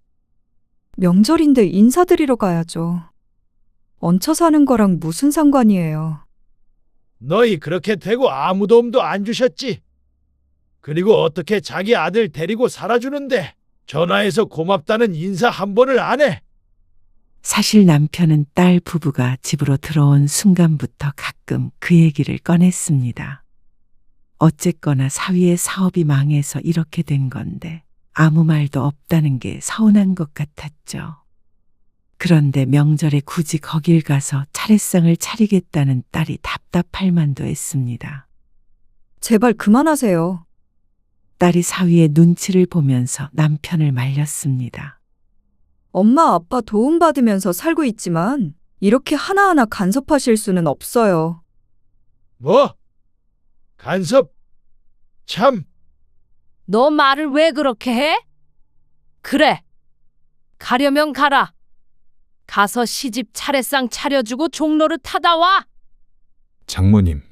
명절인데 인사드리러 가야죠. 얹혀 사는 거랑 무슨 상관이에요. 너희 그렇게 되고 아무 도움도 안 주셨지. 그리고 어떻게 자기 아들 데리고 살아주는데 전화해서 고맙다는 인사 한 번을 안 해? 사실 남편은 딸 부부가 집으로 들어온 순간부터 가끔 그 얘기를 꺼냈습니다. 어쨌거나 사위의 사업이 망해서 이렇게 된 건데 아무 말도 없다는 게 서운한 것 같았죠. 그런데 명절에 굳이 거길 가서 차례상을 차리겠다는 딸이 답답할 만도 했습니다. 제발 그만하세요. 딸이 사위의 눈치를 보면서 남편을 말렸습니다. 엄마 아빠 도움받으면서 살고 있지만 이렇게 하나하나 간섭하실 수는 없어요. 뭐? 간섭? 참, 너 말을 왜 그렇게 해? 그래. 가려면 가라. 가서 시집 차례상 차려주고 종로를 타다 와. 장모님,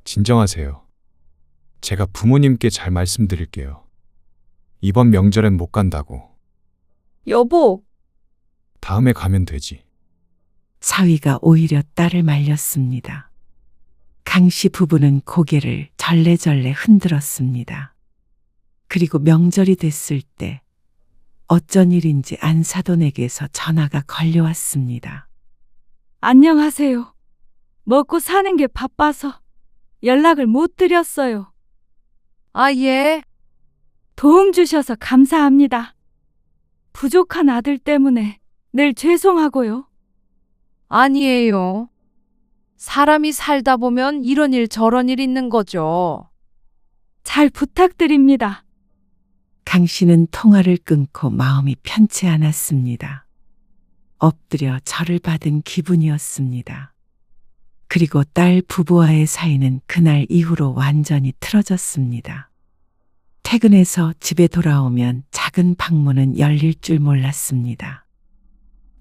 진정하세요. 제가 부모님께 잘 말씀드릴게요. 이번 명절엔 못 간다고. 여보, 다음에 가면 되지. 사위가 오히려 딸을 말렸습니다. 강 씨 부부는 고개를 절레절레 흔들었습니다. 그리고 명절이 됐을 때 어쩐 일인지 안사돈에게서 전화가 걸려왔습니다. 안녕하세요. 먹고 사는 게 바빠서 연락을 못 드렸어요. 아, 예. 도움 주셔서 감사합니다. 부족한 아들 때문에 늘 죄송하고요. 아니에요. 사람이 살다 보면 이런 일 저런 일 있는 거죠. 잘 부탁드립니다. 강 씨는 통화를 끊고 마음이 편치 않았습니다. 엎드려 절을 받은 기분이었습니다. 그리고 딸 부부와의 사이는 그날 이후로 완전히 틀어졌습니다. 퇴근해서 집에 돌아오면 작은 방문은 열릴 줄 몰랐습니다.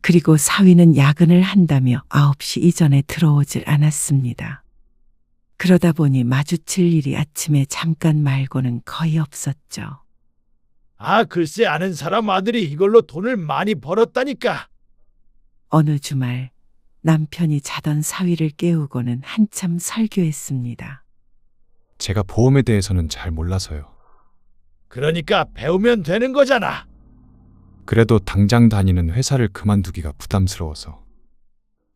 그리고 사위는 야근을 한다며 9시 이전에 들어오질 않았습니다. 그러다 보니 마주칠 일이 아침에 잠깐 말고는 거의 없었죠. 아, 글쎄 아는 사람 아들이 이걸로 돈을 많이 벌었다니까. 어느 주말 남편이 자던 사위를 깨우고는 한참 설교했습니다. 제가 보험에 대해서는 잘 몰라서요. 그러니까 배우면 되는 거잖아. 그래도 당장 다니는 회사를 그만두기가 부담스러워서.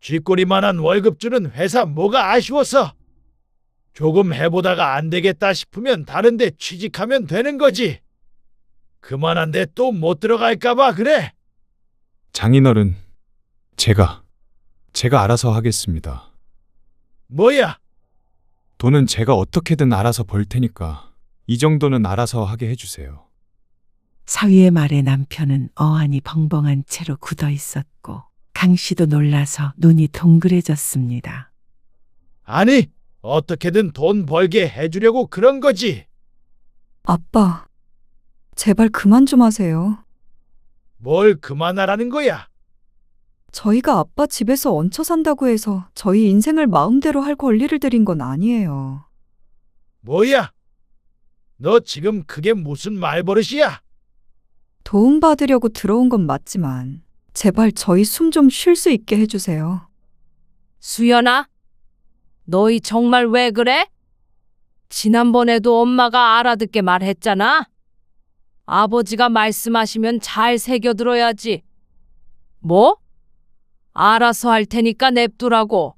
쥐꼬리만한 월급 주는 회사 뭐가 아쉬워서. 조금 해보다가 안 되겠다 싶으면 다른 데 취직하면 되는 거지. 그만한데 또 못 들어갈까 봐 그래. 장인어른, 제가 알아서 하겠습니다. 뭐야? 돈은 제가 어떻게든 알아서 벌 테니까 이 정도는 알아서 하게 해주세요. 사위의 말에 남편은 어안이 벙벙한 채로 굳어 있었고 강 씨도 놀라서 눈이 동그래졌습니다. 아니, 어떻게든 돈 벌게 해주려고 그런 거지. 아빠, 제발 그만 좀 하세요. 뭘 그만하라는 거야? 저희가 아빠 집에서 얹혀 산다고 해서 저희 인생을 마음대로 할 권리를 드린 건 아니에요. 뭐야? 너 지금 그게 무슨 말버릇이야? 도움받으려고 들어온 건 맞지만 제발 저희 숨 좀 쉴 수 있게 해주세요. 수연아, 너희 정말 왜 그래? 지난번에도 엄마가 알아듣게 말했잖아. 아버지가 말씀하시면 잘 새겨들어야지. 뭐? 알아서 할 테니까 냅두라고.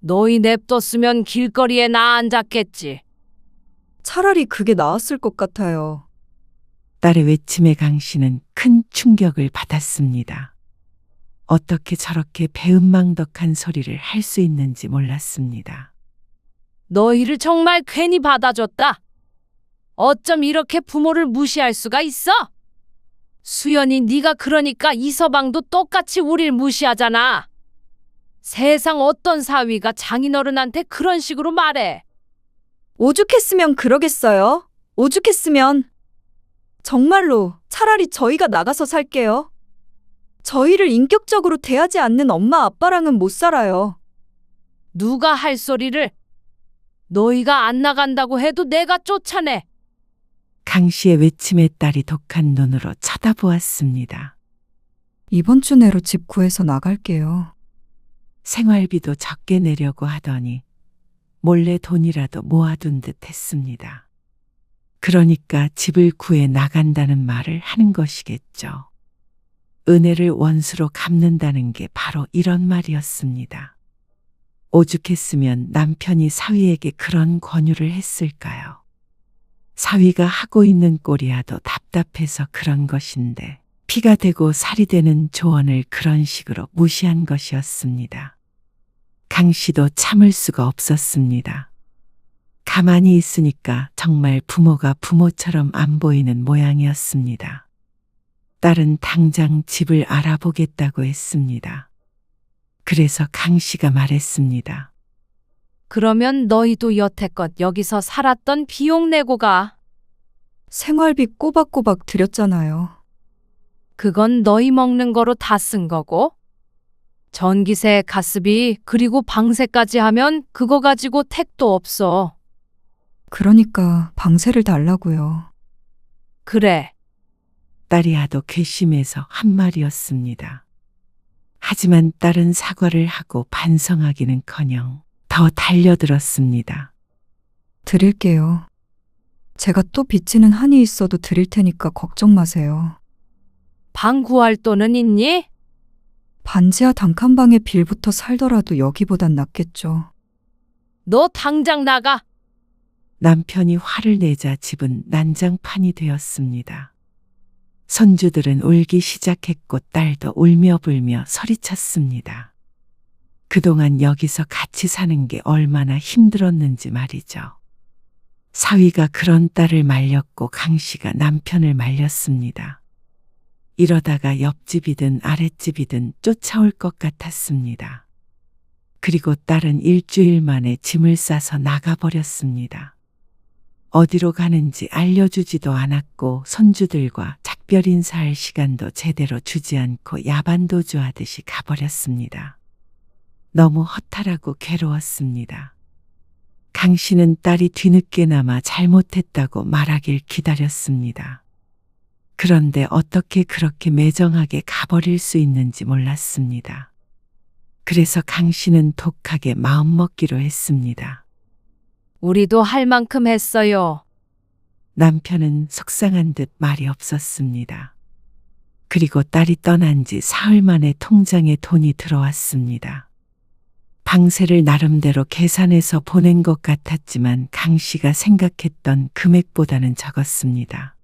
너희 냅뒀으면 길거리에 나 앉았겠지. 차라리 그게 나았을 것 같아요. 딸의 외침에 강 씨는 큰 충격을 받았습니다. 어떻게 저렇게 배은망덕한 소리를 할 수 있는지 몰랐습니다. 너희를 정말 괜히 받아줬다. 어쩜 이렇게 부모를 무시할 수가 있어? 수연이 네가 그러니까 이서방도 똑같이 우릴 무시하잖아. 세상 어떤 사위가 장인어른한테 그런 식으로 말해. 오죽했으면 그러겠어요? 오죽했으면. 정말로 차라리 저희가 나가서 살게요. 저희를 인격적으로 대하지 않는 엄마 아빠랑은 못 살아요. 누가 할 소리를? 너희가 안 나간다고 해도 내가 쫓아내. 강 씨의 외침에 딸이 독한 눈으로 쳐다보았습니다. 이번 주 내로 집 구해서 나갈게요. 생활비도 적게 내려고 하더니 몰래 돈이라도 모아둔 듯 했습니다. 그러니까 집을 구해 나간다는 말을 하는 것이겠죠. 은혜를 원수로 갚는다는 게 바로 이런 말이었습니다. 오죽했으면 남편이 사위에게 그런 권유를 했을까요? 사위가 하고 있는 꼴이야도 답답해서 그런 것인데 피가 되고 살이 되는 조언을 그런 식으로 무시한 것이었습니다. 강 씨도 참을 수가 없었습니다. 가만히 있으니까 정말 부모가 부모처럼 안 보이는 모양이었습니다. 딸은 당장 집을 알아보겠다고 했습니다. 그래서 강 씨가 말했습니다. 그러면 너희도 여태껏 여기서 살았던 비용 내고 가. 생활비 꼬박꼬박 드렸잖아요. 그건 너희 먹는 거로 다 쓴 거고. 전기세, 가스비, 그리고 방세까지 하면 그거 가지고 택도 없어. 그러니까 방세를 달라고요. 그래. 딸이 하도 괘씸해서 한 말이었습니다. 하지만 딸은 사과를 하고 반성하기는커녕 더 달려들었습니다. 드릴게요. 제가 또 빚지는 한이 있어도 드릴 테니까 걱정 마세요. 방 구할 돈은 있니? 반지하 단칸방에 빌부터 살더라도 여기보단 낫겠죠. 너 당장 나가. 남편이 화를 내자 집은 난장판이 되었습니다. 손주들은 울기 시작했고 딸도 울며 불며 소리쳤습니다. 그동안 여기서 같이 사는 게 얼마나 힘들었는지 말이죠. 사위가 그런 딸을 말렸고 강 씨가 남편을 말렸습니다. 이러다가 옆집이든 아랫집이든 쫓아올 것 같았습니다. 그리고 딸은 일주일 만에 짐을 싸서 나가버렸습니다. 어디로 가는지 알려주지도 않았고 손주들과 작별 인사할 시간도 제대로 주지 않고 야반도주하듯이 가버렸습니다. 너무 허탈하고 괴로웠습니다. 강 씨는 딸이 뒤늦게나마 잘못했다고 말하길 기다렸습니다. 그런데 어떻게 그렇게 매정하게 가버릴 수 있는지 몰랐습니다. 그래서 강 씨는 독하게 마음먹기로 했습니다. 우리도 할 만큼 했어요. 남편은 속상한 듯 말이 없었습니다. 그리고 딸이 떠난 지 사흘 만에 통장에 돈이 들어왔습니다. 방세를 나름대로 계산해서 보낸 것 같았지만 강 씨가 생각했던 금액보다는 적었습니다.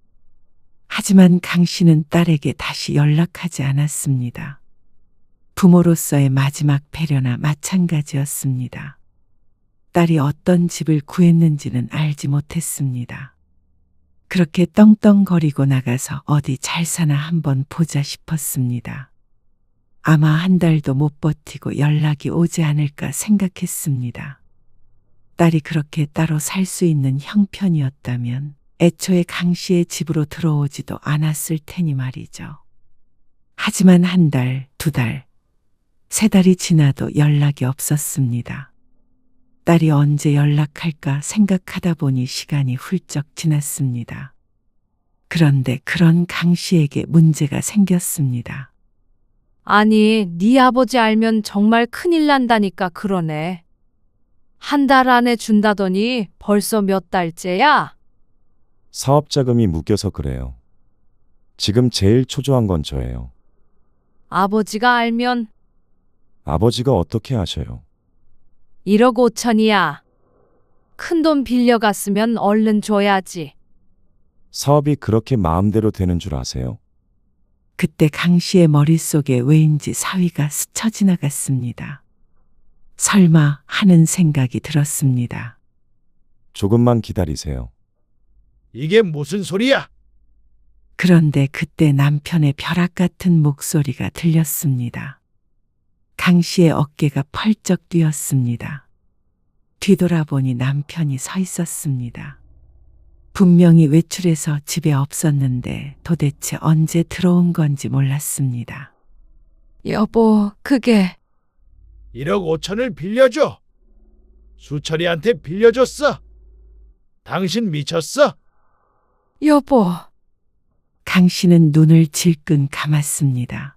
하지만 강 씨는 딸에게 다시 연락하지 않았습니다. 부모로서의 마지막 배려나 마찬가지였습니다. 딸이 어떤 집을 구했는지는 알지 못했습니다. 그렇게 떵떵거리고 나가서 어디 잘 사나 한번 보자 싶었습니다. 아마 한 달도 못 버티고 연락이 오지 않을까 생각했습니다. 딸이 그렇게 따로 살 수 있는 형편이었다면 애초에 강 씨의 집으로 들어오지도 않았을 테니 말이죠. 하지만 한 달, 두 달, 세 달이 지나도 연락이 없었습니다. 딸이 언제 연락할까 생각하다 보니 시간이 훌쩍 지났습니다. 그런데 그런 강 씨에게 문제가 생겼습니다. 아니, 네 아버지 알면 정말 큰일 난다니까 그러네. 한 달 안에 준다더니 벌써 몇 달째야? 사업자금이 묶여서 그래요. 지금 제일 초조한 건 저예요. 아버지가 알면 아버지가 어떻게 아셔요? 1억 5천이야. 큰돈 빌려갔으면 얼른 줘야지. 사업이 그렇게 마음대로 되는 줄 아세요? 그때 강 씨의 머릿속에 왜인지 사위가 스쳐 지나갔습니다. 설마 하는 생각이 들었습니다. 조금만 기다리세요. 이게 무슨 소리야? 그런데 그때 남편의 벼락 같은 목소리가 들렸습니다. 강 씨의 어깨가 펄쩍 뛰었습니다. 뒤돌아보니 남편이 서 있었습니다. 분명히 외출해서 집에 없었는데 도대체 언제 들어온 건지 몰랐습니다. 여보, 그게 1억 5천을 빌려줘. 수철이한테 빌려줬어. 당신 미쳤어? 여보. 강 씨는 눈을 질끈 감았습니다.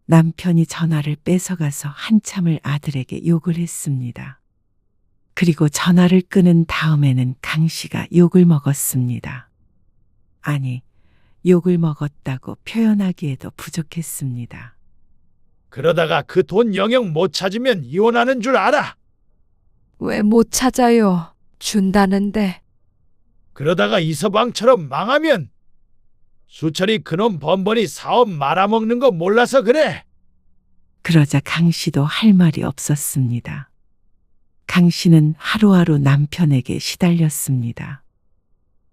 남편이 전화를 뺏어가서 한참을 아들에게 욕을 했습니다. 그리고 전화를 끊은 다음에는 강 씨가 욕을 먹었습니다. 아니, 욕을 먹었다고 표현하기에도 부족했습니다. 그러다가 그 돈 영영 못 찾으면 이혼하는 줄 알아. 왜 못 찾아요? 준다는데. 그러다가 이서방처럼 망하면 수철이 그놈 번번이 사업 말아먹는 거 몰라서 그래. 그러자 강 씨도 할 말이 없었습니다. 강 씨는 하루하루 남편에게 시달렸습니다.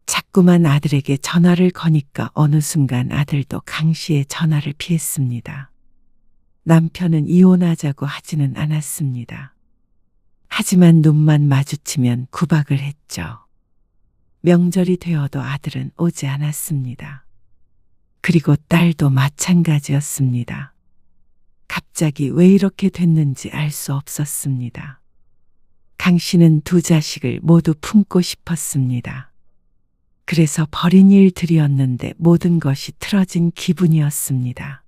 자꾸만 아들에게 전화를 거니까 어느 순간 아들도 강 씨의 전화를 피했습니다. 남편은 이혼하자고 하지는 않았습니다. 하지만 눈만 마주치면 구박을 했죠. 명절이 되어도 아들은 오지 않았습니다. 그리고 딸도 마찬가지였습니다. 갑자기 왜 이렇게 됐는지 알 수 없었습니다. 강 씨는 두 자식을 모두 품고 싶었습니다. 그래서 버린 일들이었는데 모든 것이 틀어진 기분이었습니다.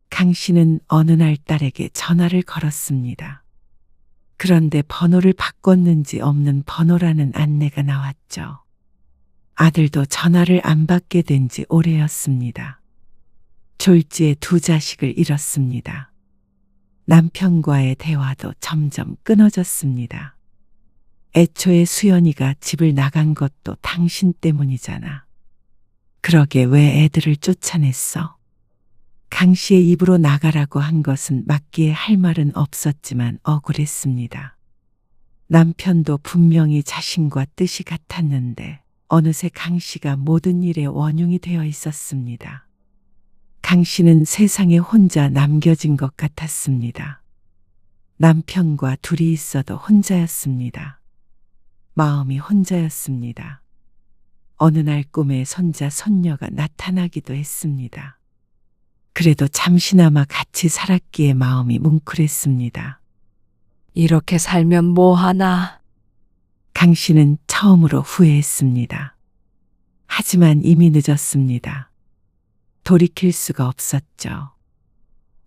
강 씨는 어느 날 딸에게 전화를 걸었습니다. 그런데 번호를 바꿨는지 없는 번호라는 안내가 나왔죠. 아들도 전화를 안 받게 된 지 오래였습니다. 졸지에 두 자식을 잃었습니다. 남편과의 대화도 점점 끊어졌습니다. 애초에 수연이가 집을 나간 것도 당신 때문이잖아. 그러게 왜 애들을 쫓아냈어? 강 씨의 입으로 나가라고 한 것은 맞기에 할 말은 없었지만 억울했습니다. 남편도 분명히 자신과 뜻이 같았는데 어느새 강 씨가 모든 일의 원흉이 되어 있었습니다. 강 씨는 세상에 혼자 남겨진 것 같았습니다. 남편과 둘이 있어도 혼자였습니다. 마음이 혼자였습니다. 어느 날 꿈에 손자, 손녀가 나타나기도 했습니다. 그래도 잠시나마 같이 살았기에 마음이 뭉클했습니다. 이렇게 살면 뭐 하나? 강 씨는 처음으로 후회했습니다. 하지만 이미 늦었습니다. 돌이킬 수가 없었죠.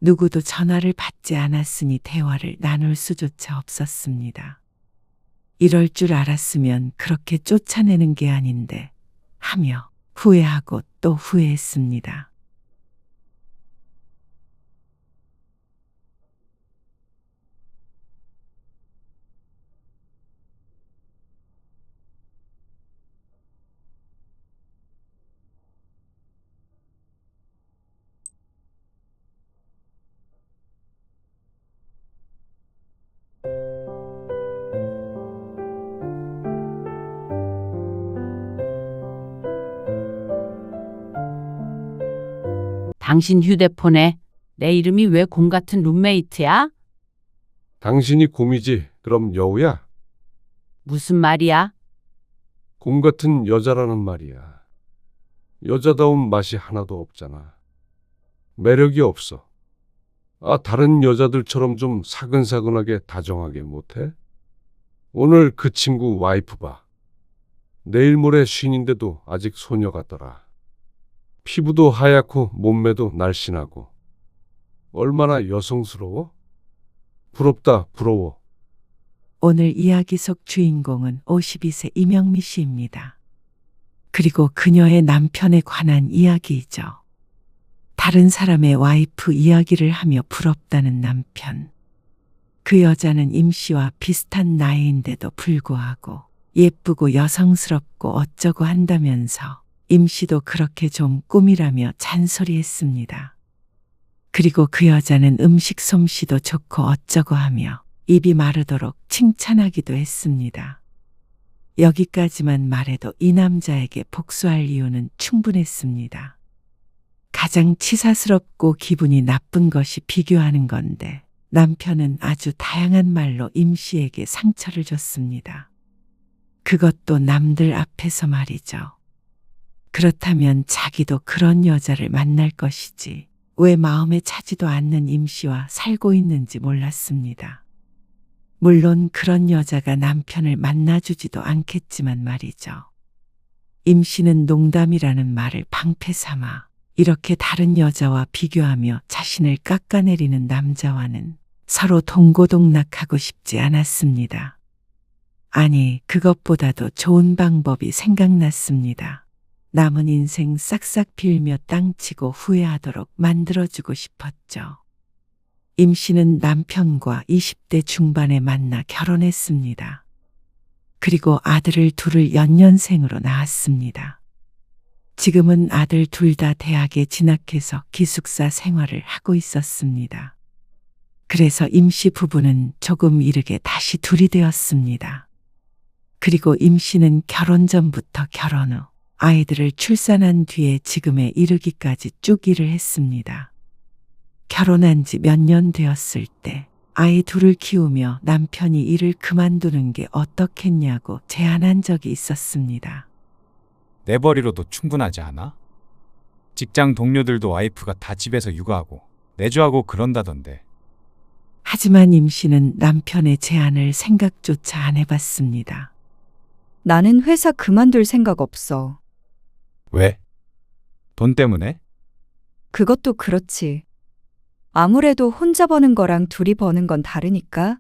누구도 전화를 받지 않았으니 대화를 나눌 수조차 없었습니다. 이럴 줄 알았으면 그렇게 쫓아내는 게 아닌데 하며 후회하고 또 후회했습니다. 당신 휴대폰에 내 이름이 왜 곰 같은 룸메이트야? 당신이 곰이지, 그럼 여우야? 무슨 말이야? 곰 같은 여자라는 말이야. 여자다운 맛이 하나도 없잖아. 매력이 없어. 다른 여자들처럼 좀 사근사근하게 다정하게 못해? 오늘 그 친구 와이프 봐. 내일 모레 쉰인데도 아직 소녀 같더라. 피부도 하얗고 몸매도 날씬하고. 얼마나 여성스러워? 부럽다, 부러워. 오늘 이야기 속 주인공은 52세 이명미 씨입니다. 그리고 그녀의 남편에 관한 이야기이죠. 다른 사람의 와이프 이야기를 하며 부럽다는 남편. 그 여자는 임 씨와 비슷한 나이인데도 불구하고 예쁘고 여성스럽고 어쩌고 한다면서 임 씨도 그렇게 좀 꿈이라며 잔소리했습니다. 그리고 그 여자는 음식 솜씨도 좋고 어쩌고 하며 입이 마르도록 칭찬하기도 했습니다. 여기까지만 말해도 이 남자에게 복수할 이유는 충분했습니다. 가장 치사스럽고 기분이 나쁜 것이 비교하는 건데 남편은 아주 다양한 말로 임 씨에게 상처를 줬습니다. 그것도 남들 앞에서 말이죠. 그렇다면 자기도 그런 여자를 만날 것이지 왜 마음에 차지도 않는 임 씨와 살고 있는지 몰랐습니다. 물론 그런 여자가 남편을 만나주지도 않겠지만 말이죠. 임 씨는 농담이라는 말을 방패 삼아 이렇게 다른 여자와 비교하며 자신을 깎아내리는 남자와는 서로 동고동락하고 싶지 않았습니다. 아니, 그것보다도 좋은 방법이 생각났습니다. 남은 인생 싹싹 빌며 땅치고 후회하도록 만들어주고 싶었죠. 임 씨는 남편과 20대 중반에 만나 결혼했습니다. 그리고 아들을 둘을 연년생으로 낳았습니다. 지금은 아들 둘 다 대학에 진학해서 기숙사 생활을 하고 있었습니다. 그래서 임 씨 부부는 조금 이르게 다시 둘이 되었습니다. 그리고 임 씨는 결혼 전부터 결혼 후 아이들을 출산한 뒤에 지금에 이르기까지 쭉 일을 했습니다. 결혼한 지 몇 년 되었을 때 아이 둘을 키우며 남편이 일을 그만두는 게 어떻겠냐고 제안한 적이 있었습니다. 내버리로도 충분하지 않아? 직장 동료들도 와이프가 다 집에서 육아하고 내조하고 그런다던데. 하지만 임 씨는 남편의 제안을 생각조차 안 해봤습니다. 나는 회사 그만둘 생각 없어. 왜? 돈 때문에? 그것도 그렇지. 아무래도 혼자 버는 거랑 둘이 버는 건 다르니까.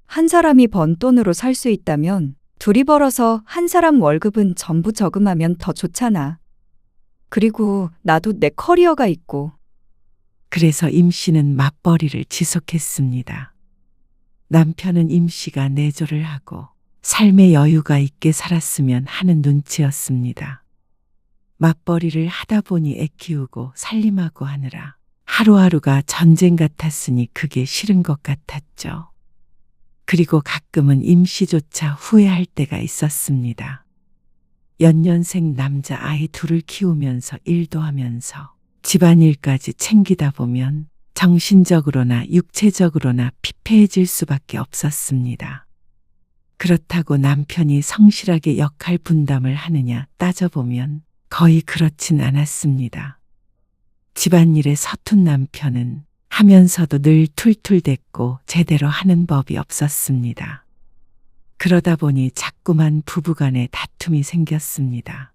한 사람이 번 돈으로 살 수 있다면 둘이 벌어서 한 사람 월급은 전부 저금하면 더 좋잖아. 그리고 나도 내 커리어가 있고. 그래서 임 씨는 맞벌이를 지속했습니다. 남편은 임 씨가 내조를 하고 삶의 여유가 있게 살았으면 하는 눈치였습니다. 맞벌이를 하다 보니 애 키우고 살림하고 하느라 하루하루가 전쟁 같았으니 그게 싫은 것 같았죠. 그리고 가끔은 임 씨조차 후회할 때가 있었습니다. 연년생 남자 아이 둘을 키우면서 일도 하면서 집안일까지 챙기다 보면 정신적으로나 육체적으로나 피폐해질 수밖에 없었습니다. 그렇다고 남편이 성실하게 역할 분담을 하느냐 따져보면 거의 그렇진 않았습니다. 집안일에 서툰 남편은 하면서도 늘 툴툴댔고 제대로 하는 법이 없었습니다. 그러다 보니 자꾸만 부부간에 다툼이 생겼습니다.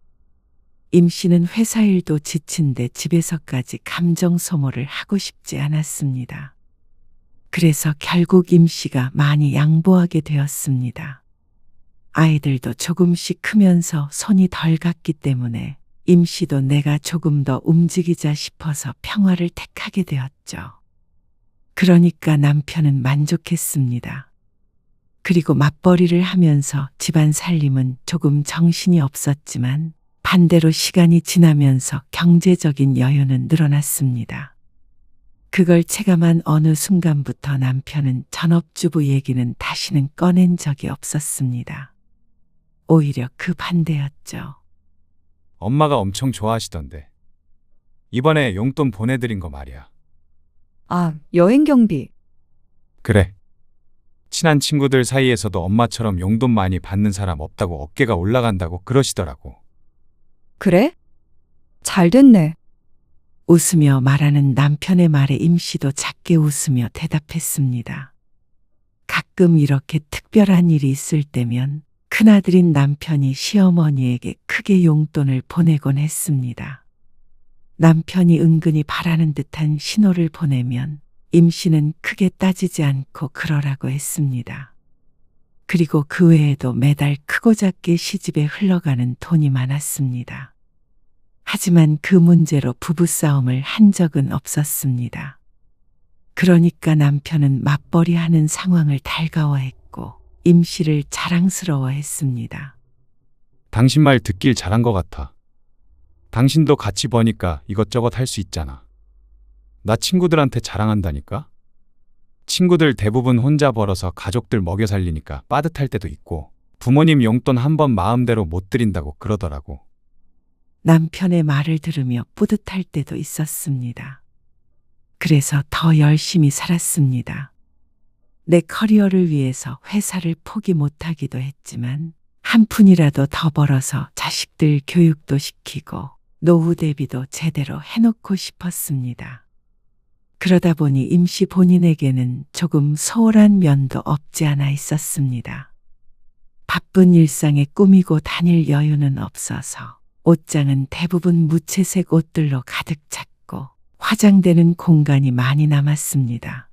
임 씨는 회사 일도 지친데 집에서까지 감정 소모를 하고 싶지 않았습니다. 그래서 결국 임 씨가 많이 양보하게 되었습니다. 아이들도 조금씩 크면서 손이 덜 갔기 때문에 임 씨도 내가 조금 더 움직이자 싶어서 평화를 택하게 되었죠. 그러니까 남편은 만족했습니다. 그리고 맞벌이를 하면서 집안 살림은 조금 정신이 없었지만 반대로 시간이 지나면서 경제적인 여유는 늘어났습니다. 그걸 체감한 어느 순간부터 남편은 전업주부 얘기는 다시는 꺼낸 적이 없었습니다. 오히려 그 반대였죠. 엄마가 엄청 좋아하시던데. 이번에 용돈 보내드린 거 말이야. 아, 여행 경비. 그래. 친한 친구들 사이에서도 엄마처럼 용돈 많이 받는 사람 없다고 어깨가 올라간다고 그러시더라고. 그래? 잘 됐네. 웃으며 말하는 남편의 말에 임 씨도 작게 웃으며 대답했습니다. 가끔 이렇게 특별한 일이 있을 때면 큰아들인 남편이 시어머니에게 크게 용돈을 보내곤 했습니다. 남편이 은근히 바라는 듯한 신호를 보내면 임 씨는 크게 따지지 않고 그러라고 했습니다. 그리고 그 외에도 매달 크고 작게 시집에 흘러가는 돈이 많았습니다. 하지만 그 문제로 부부싸움을 한 적은 없었습니다. 그러니까 남편은 맞벌이하는 상황을 달가워했고 임 씨를 자랑스러워했습니다. 당신 말 듣길 잘한 것 같아. 당신도 같이 버니까 이것저것 할 수 있잖아. 나 친구들한테 자랑한다니까? 친구들 대부분 혼자 벌어서 가족들 먹여 살리니까 빠듯할 때도 있고 부모님 용돈 한 번 마음대로 못 드린다고 그러더라고. 남편의 말을 들으며 뿌듯할 때도 있었습니다. 그래서 더 열심히 살았습니다. 내 커리어를 위해서 회사를 포기 못하기도 했지만 한 푼이라도 더 벌어서 자식들 교육도 시키고 노후 대비도 제대로 해놓고 싶었습니다. 그러다 보니 임씨 본인에게는 조금 소홀한 면도 없지 않아 있었습니다. 바쁜 일상에 꾸미고 다닐 여유는 없어서 옷장은 대부분 무채색 옷들로 가득 찼고 화장되는 공간이 많이 남았습니다.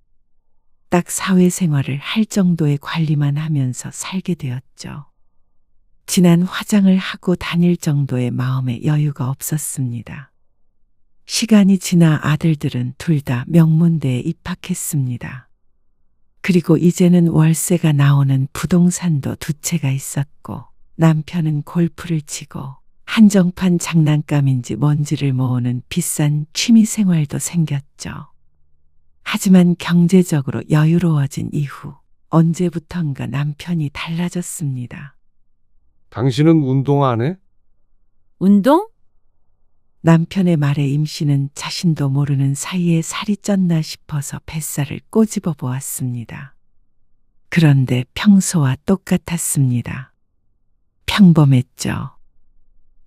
딱 사회생활을 할 정도의 관리만 하면서 살게 되었죠. 진한 화장을 하고 다닐 정도의 마음의 여유가 없었습니다. 시간이 지나 아들들은 둘 다 명문대에 입학했습니다. 그리고 이제는 월세가 나오는 부동산도 두 채가 있었고 남편은 골프를 치고 한정판 장난감인지 뭔지를 모으는 비싼 취미 생활도 생겼죠. 하지만 경제적으로 여유로워진 이후 언제부턴가 남편이 달라졌습니다. 당신은 운동 안 해? 운동? 남편의 말에 임씨는 자신도 모르는 사이에 살이 쪘나 싶어서 뱃살을 꼬집어 보았습니다. 그런데 평소와 똑같았습니다. 평범했죠.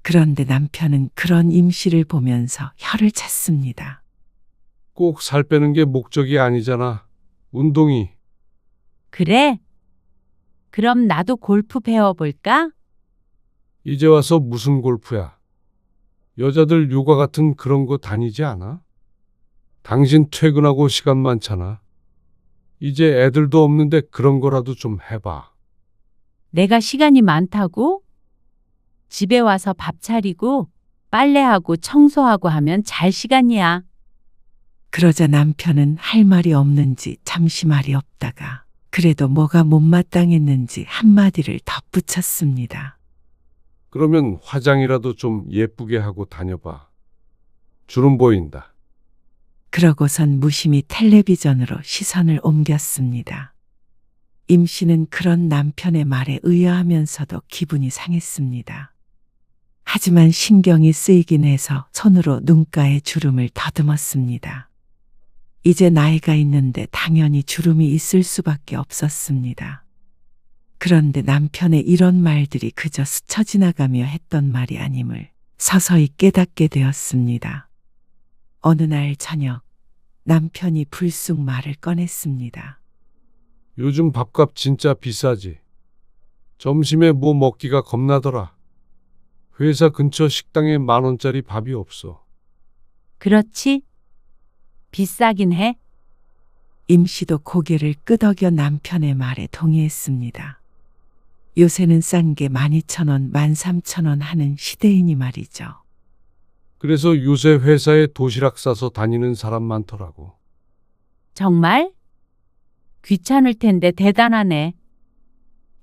그런데 남편은 그런 임씨를 보면서 혀를 찼습니다. 꼭 살 빼는 게 목적이 아니잖아. 운동이. 그래? 그럼 나도 골프 배워볼까? 이제 와서 무슨 골프야? 여자들 요가 같은 그런 거 다니지 않아? 당신 퇴근하고 시간 많잖아. 이제 애들도 없는데 그런 거라도 좀 해봐. 내가 시간이 많다고? 집에 와서 밥 차리고 빨래하고 청소하고 하면 잘 시간이야. 그러자 남편은 할 말이 없는지 잠시 말이 없다가 그래도 뭐가 못마땅했는지 한마디를 덧붙였습니다. 그러면 화장이라도 좀 예쁘게 하고 다녀봐. 주름 보인다. 그러고선 무심히 텔레비전으로 시선을 옮겼습니다. 임씨는 그런 남편의 말에 의아하면서도 기분이 상했습니다. 하지만 신경이 쓰이긴 해서 손으로 눈가에 주름을 더듬었습니다. 이제 나이가 있는데 당연히 주름이 있을 수밖에 없었습니다. 그런데 남편의 이런 말들이 그저 스쳐 지나가며 했던 말이 아님을 서서히 깨닫게 되었습니다. 어느 날 저녁 남편이 불쑥 말을 꺼냈습니다. 요즘 밥값 진짜 비싸지. 점심에 뭐 먹기가 겁나더라. 회사 근처 식당에 10,000원짜리 밥이 없어. 그렇지? 비싸긴 해. 임씨도 고개를 끄덕여 남편의 말에 동의했습니다. 요새는 싼 게 12,000원, 13,000원 하는 시대이니 말이죠. 그래서 요새 회사에 도시락 싸서 다니는 사람 많더라고. 정말? 귀찮을 텐데 대단하네.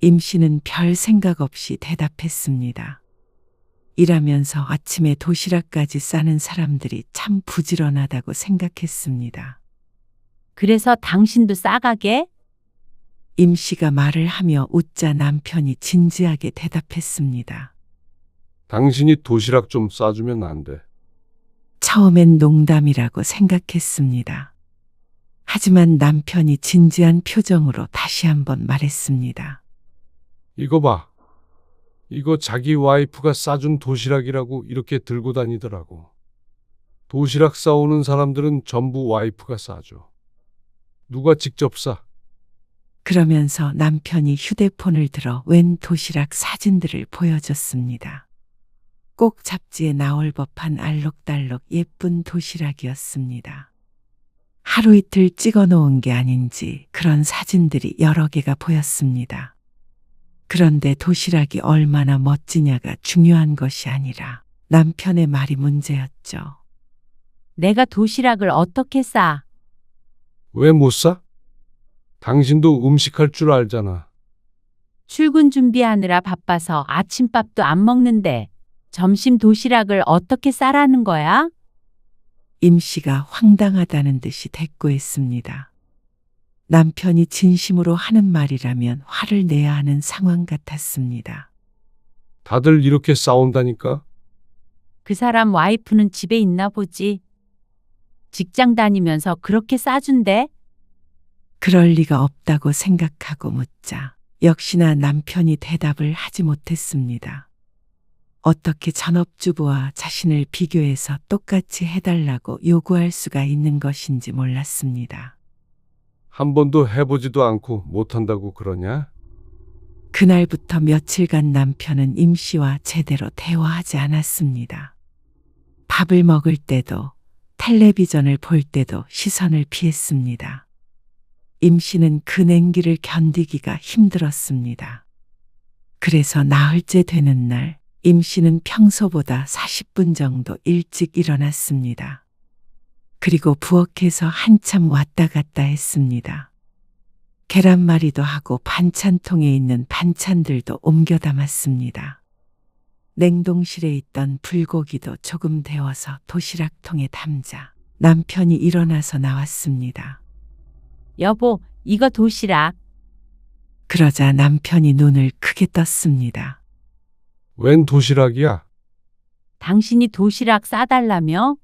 임씨는 별 생각 없이 대답했습니다. 일하면서 아침에 도시락까지 싸는 사람들이 참 부지런하다고 생각했습니다. 그래서 당신도 싸가게? 임씨가 말을 하며 웃자 남편이 진지하게 대답했습니다. 당신이 도시락 좀 싸주면 안 돼. 처음엔 농담이라고 생각했습니다. 하지만 남편이 진지한 표정으로 다시 한번 말했습니다. 이거 봐. 이거 자기 와이프가 싸준 도시락이라고 이렇게 들고 다니더라고. 도시락 싸오는 사람들은 전부 와이프가 싸줘. 누가 직접 싸? 그러면서 남편이 휴대폰을 들어 웬 도시락 사진들을 보여줬습니다. 꼭 잡지에 나올 법한 알록달록 예쁜 도시락이었습니다. 하루 이틀 찍어 놓은 게 아닌지 그런 사진들이 여러 개가 보였습니다. 그런데 도시락이 얼마나 멋지냐가 중요한 것이 아니라 남편의 말이 문제였죠. 내가 도시락을 어떻게 싸? 왜 못 싸? 당신도 음식할 줄 알잖아. 출근 준비하느라 바빠서 아침밥도 안 먹는데 점심 도시락을 어떻게 싸라는 거야? 임씨가 황당하다는 듯이 대꾸했습니다. 남편이 진심으로 하는 말이라면 화를 내야 하는 상황 같았습니다. 다들 이렇게 싸운다니까? 그 사람 와이프는 집에 있나 보지. 직장 다니면서 그렇게 싸준대? 그럴 리가 없다고 생각하고 묻자 역시나 남편이 대답을 하지 못했습니다. 어떻게 전업주부와 자신을 비교해서 똑같이 해달라고 요구할 수가 있는 것인지 몰랐습니다. 한 번도 해보지도 않고 못한다고 그러냐? 그날부터 며칠간 남편은 임 씨와 제대로 대화하지 않았습니다. 밥을 먹을 때도 텔레비전을 볼 때도 시선을 피했습니다. 임 씨는 그 냉기를 견디기가 힘들었습니다. 그래서 나흘째 되는 날 임 씨는 평소보다 40분 정도 일찍 일어났습니다. 그리고 부엌에서 한참 왔다 갔다 했습니다. 계란말이도 하고 반찬통에 있는 반찬들도 옮겨 담았습니다. 냉동실에 있던 불고기도 조금 데워서 도시락통에 담자 남편이 일어나서 나왔습니다. 여보, 이거 도시락. 그러자 남편이 눈을 크게 떴습니다. 웬 도시락이야? 당신이 도시락 싸달라며?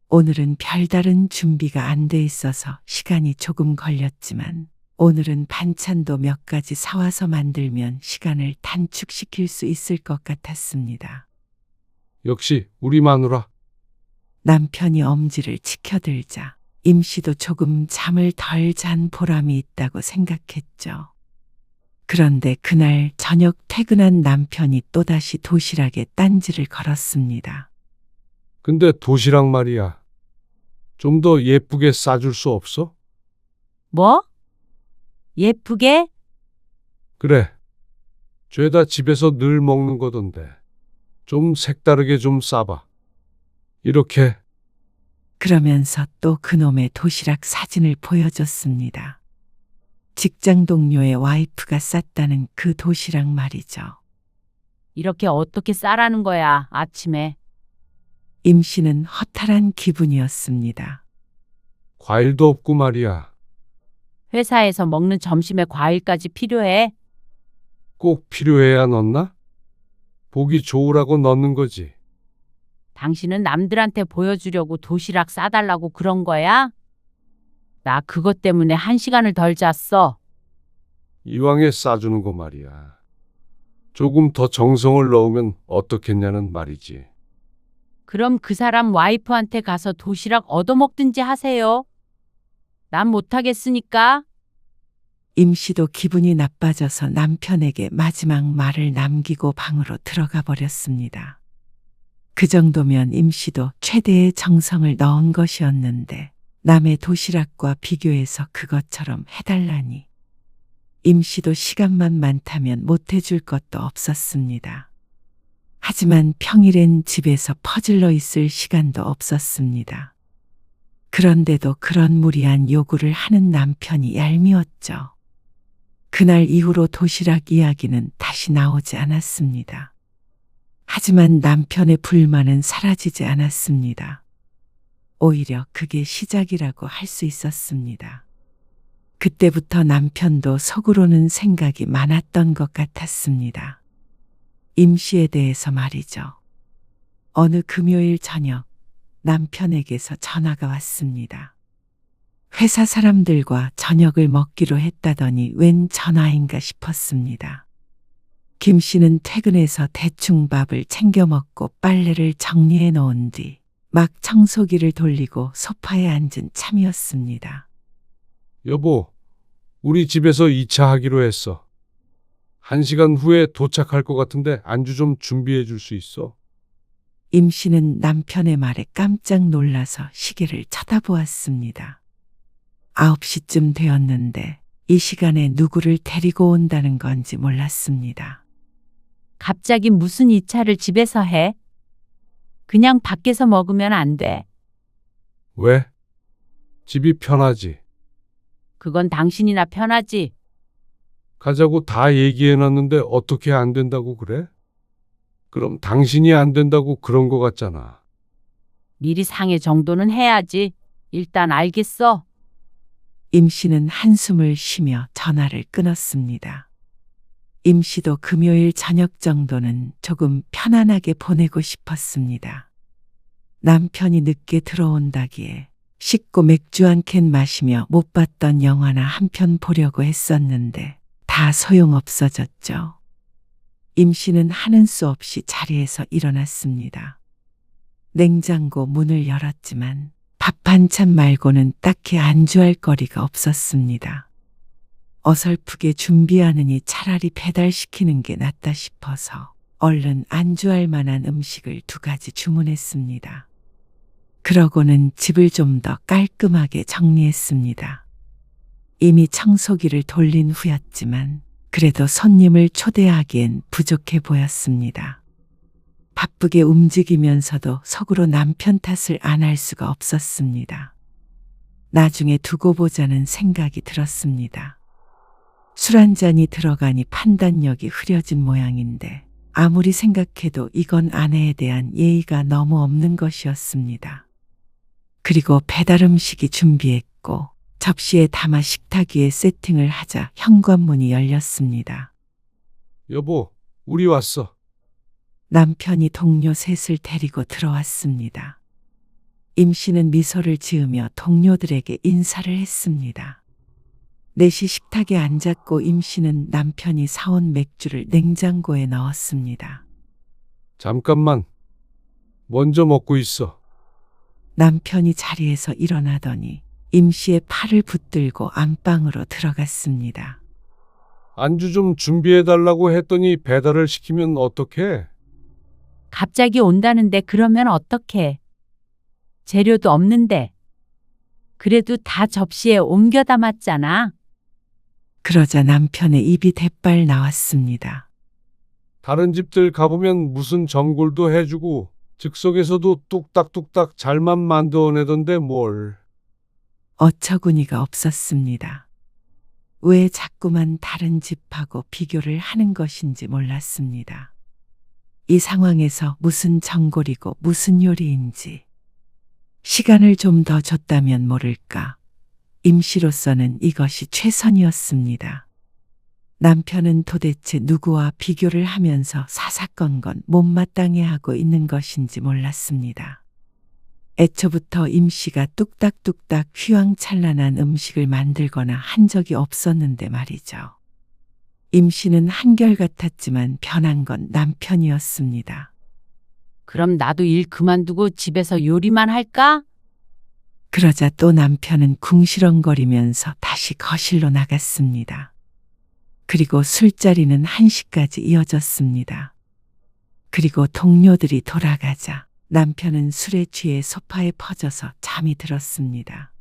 오늘은 별다른 준비가 안 돼 있어서 시간이 조금 걸렸지만 오늘은 반찬도 몇 가지 사와서 만들면 시간을 단축시킬 수 있을 것 같았습니다. 역시 우리 마누라. 남편이 엄지를 치켜들자 임 씨도 조금 잠을 덜 잔 보람이 있다고 생각했죠. 그런데 그날 저녁 퇴근한 남편이 또다시 도시락에 딴지를 걸었습니다. 근데 도시락 말이야. 좀 더 예쁘게 싸줄 수 없어? 뭐? 예쁘게? 그래. 죄다 집에서 늘 먹는 거던데. 좀 색다르게 좀 싸봐. 이렇게. 그러면서 또 그놈의 도시락 사진을 보여줬습니다. 직장 동료의 와이프가 쌌다는 그 도시락 말이죠. 이렇게 어떻게 싸라는 거야, 아침에. 임 씨는 허탈한 기분이었습니다. 과일도 없고 말이야. 회사에서 먹는 점심에 과일까지 필요해? 꼭 필요해야 넣나? 보기 좋으라고 넣는 거지. 당신은 남들한테 보여주려고 도시락 싸달라고 그런 거야? 나 그것 때문에 1시간을 덜 잤어. 이왕에 싸주는 거 말이야. 조금 더 정성을 넣으면 어떻겠냐는 말이지. 그럼 그 사람 와이프한테 가서 도시락 얻어먹든지 하세요. 난 못하겠으니까. 임 씨도 기분이 나빠져서 남편에게 마지막 말을 남기고 방으로 들어가 버렸습니다. 그 정도면 임 씨도 최대의 정성을 넣은 것이었는데 남의 도시락과 비교해서 그것처럼 해달라니. 임 씨도 시간만 많다면 못해줄 것도 없었습니다. 하지만 평일엔 집에서 퍼질러 있을 시간도 없었습니다. 그런데도 그런 무리한 요구를 하는 남편이 얄미웠죠. 그날 이후로 도시락 이야기는 다시 나오지 않았습니다. 하지만 남편의 불만은 사라지지 않았습니다. 오히려 그게 시작이라고 할 수 있었습니다. 그때부터 남편도 속으로는 생각이 많았던 것 같았습니다. 임 씨에 대해서 말이죠. 어느 금요일 저녁 남편에게서 전화가 왔습니다. 회사 사람들과 저녁을 먹기로 했다더니 웬 전화인가 싶었습니다. 김 씨는 퇴근해서 대충 밥을 챙겨 먹고 빨래를 정리해 놓은 뒤 막 청소기를 돌리고 소파에 앉은 참이었습니다. 여보, 우리 집에서 2차 하기로 했어. 1시간 후에 도착할 것 같은데 안주 좀 준비해 줄 수 있어? 임 씨는 남편의 말에 깜짝 놀라서 시계를 쳐다보았습니다. 9시쯤 되었는데 이 시간에 누구를 데리고 온다는 건지 몰랐습니다. 갑자기 무슨 2차를 집에서 해? 그냥 밖에서 먹으면 안 돼. 왜? 집이 편하지. 그건 당신이나 편하지. 가자고 다 얘기해놨는데 어떻게 안 된다고 그래? 그럼 당신이 안 된다고 그런 거 같잖아. 미리 상의 정도는 해야지. 일단 알겠어. 임 씨는 한숨을 쉬며 전화를 끊었습니다. 임 씨도 금요일 저녁 정도는 조금 편안하게 보내고 싶었습니다. 남편이 늦게 들어온다기에 씻고 맥주 한 캔 마시며 못 봤던 영화나 한 편 보려고 했었는데 다 소용없어졌죠. 임 씨는 하는 수 없이 자리에서 일어났습니다. 냉장고 문을 열었지만 밥 반찬 말고는 딱히 안주할 거리가 없었습니다. 어설프게 준비하느니 차라리 배달시키는 게 낫다 싶어서 얼른 안주할 만한 음식을 2가지 주문했습니다. 그러고는 집을 좀 더 깔끔하게 정리했습니다. 이미 청소기를 돌린 후였지만 그래도 손님을 초대하기엔 부족해 보였습니다. 바쁘게 움직이면서도 속으로 남편 탓을 안 할 수가 없었습니다. 나중에 두고 보자는 생각이 들었습니다. 술 한 잔이 들어가니 판단력이 흐려진 모양인데 아무리 생각해도 이건 아내에 대한 예의가 너무 없는 것이었습니다. 그리고 배달 음식이 준비했고 접시에 담아 식탁 위에 세팅을 하자 현관문이 열렸습니다. 여보, 우리 왔어. 남편이 동료 셋을 데리고 들어왔습니다. 임 씨는 미소를 지으며 동료들에게 인사를 했습니다. 넷이 식탁에 앉았고 임 씨는 남편이 사온 맥주를 냉장고에 넣었습니다. 잠깐만. 먼저 먹고 있어. 남편이 자리에서 일어나더니 임 씨의 팔을 붙들고 안방으로 들어갔습니다. 안주 좀 준비해달라고 했더니 배달을 시키면 어떡해? 갑자기 온다는데 그러면 어떡해? 재료도 없는데. 그래도 다 접시에 옮겨 담았잖아. 그러자 남편의 입이 대빨 나왔습니다. 다른 집들 가보면 무슨 전골도 해주고 즉석에서도 뚝딱뚝딱 잘만 만들어내던데 뭘. 어처구니가 없었습니다. 왜 자꾸만 다른 집하고 비교를 하는 것인지 몰랐습니다. 이 상황에서 무슨 전골이고 무슨 요리인지. 시간을 좀 더 줬다면 모를까. 임 씨로서는 이것이 최선이었습니다. 남편은 도대체 누구와 비교를 하면서 사사건건 못마땅해 하고 있는 것인지 몰랐습니다. 애초부터 임 씨가 뚝딱뚝딱 휘황찬란한 음식을 만들거나 한 적이 없었는데 말이죠. 임 씨는 한결같았지만 변한 건 남편이었습니다. 그럼 나도 일 그만두고 집에서 요리만 할까? 그러자 또 남편은 궁시렁거리면서 다시 거실로 나갔습니다. 그리고 술자리는 1시까지 이어졌습니다. 그리고 동료들이 돌아가자 남편은 술에 취해 소파에 퍼져서 잠이 들었습니다.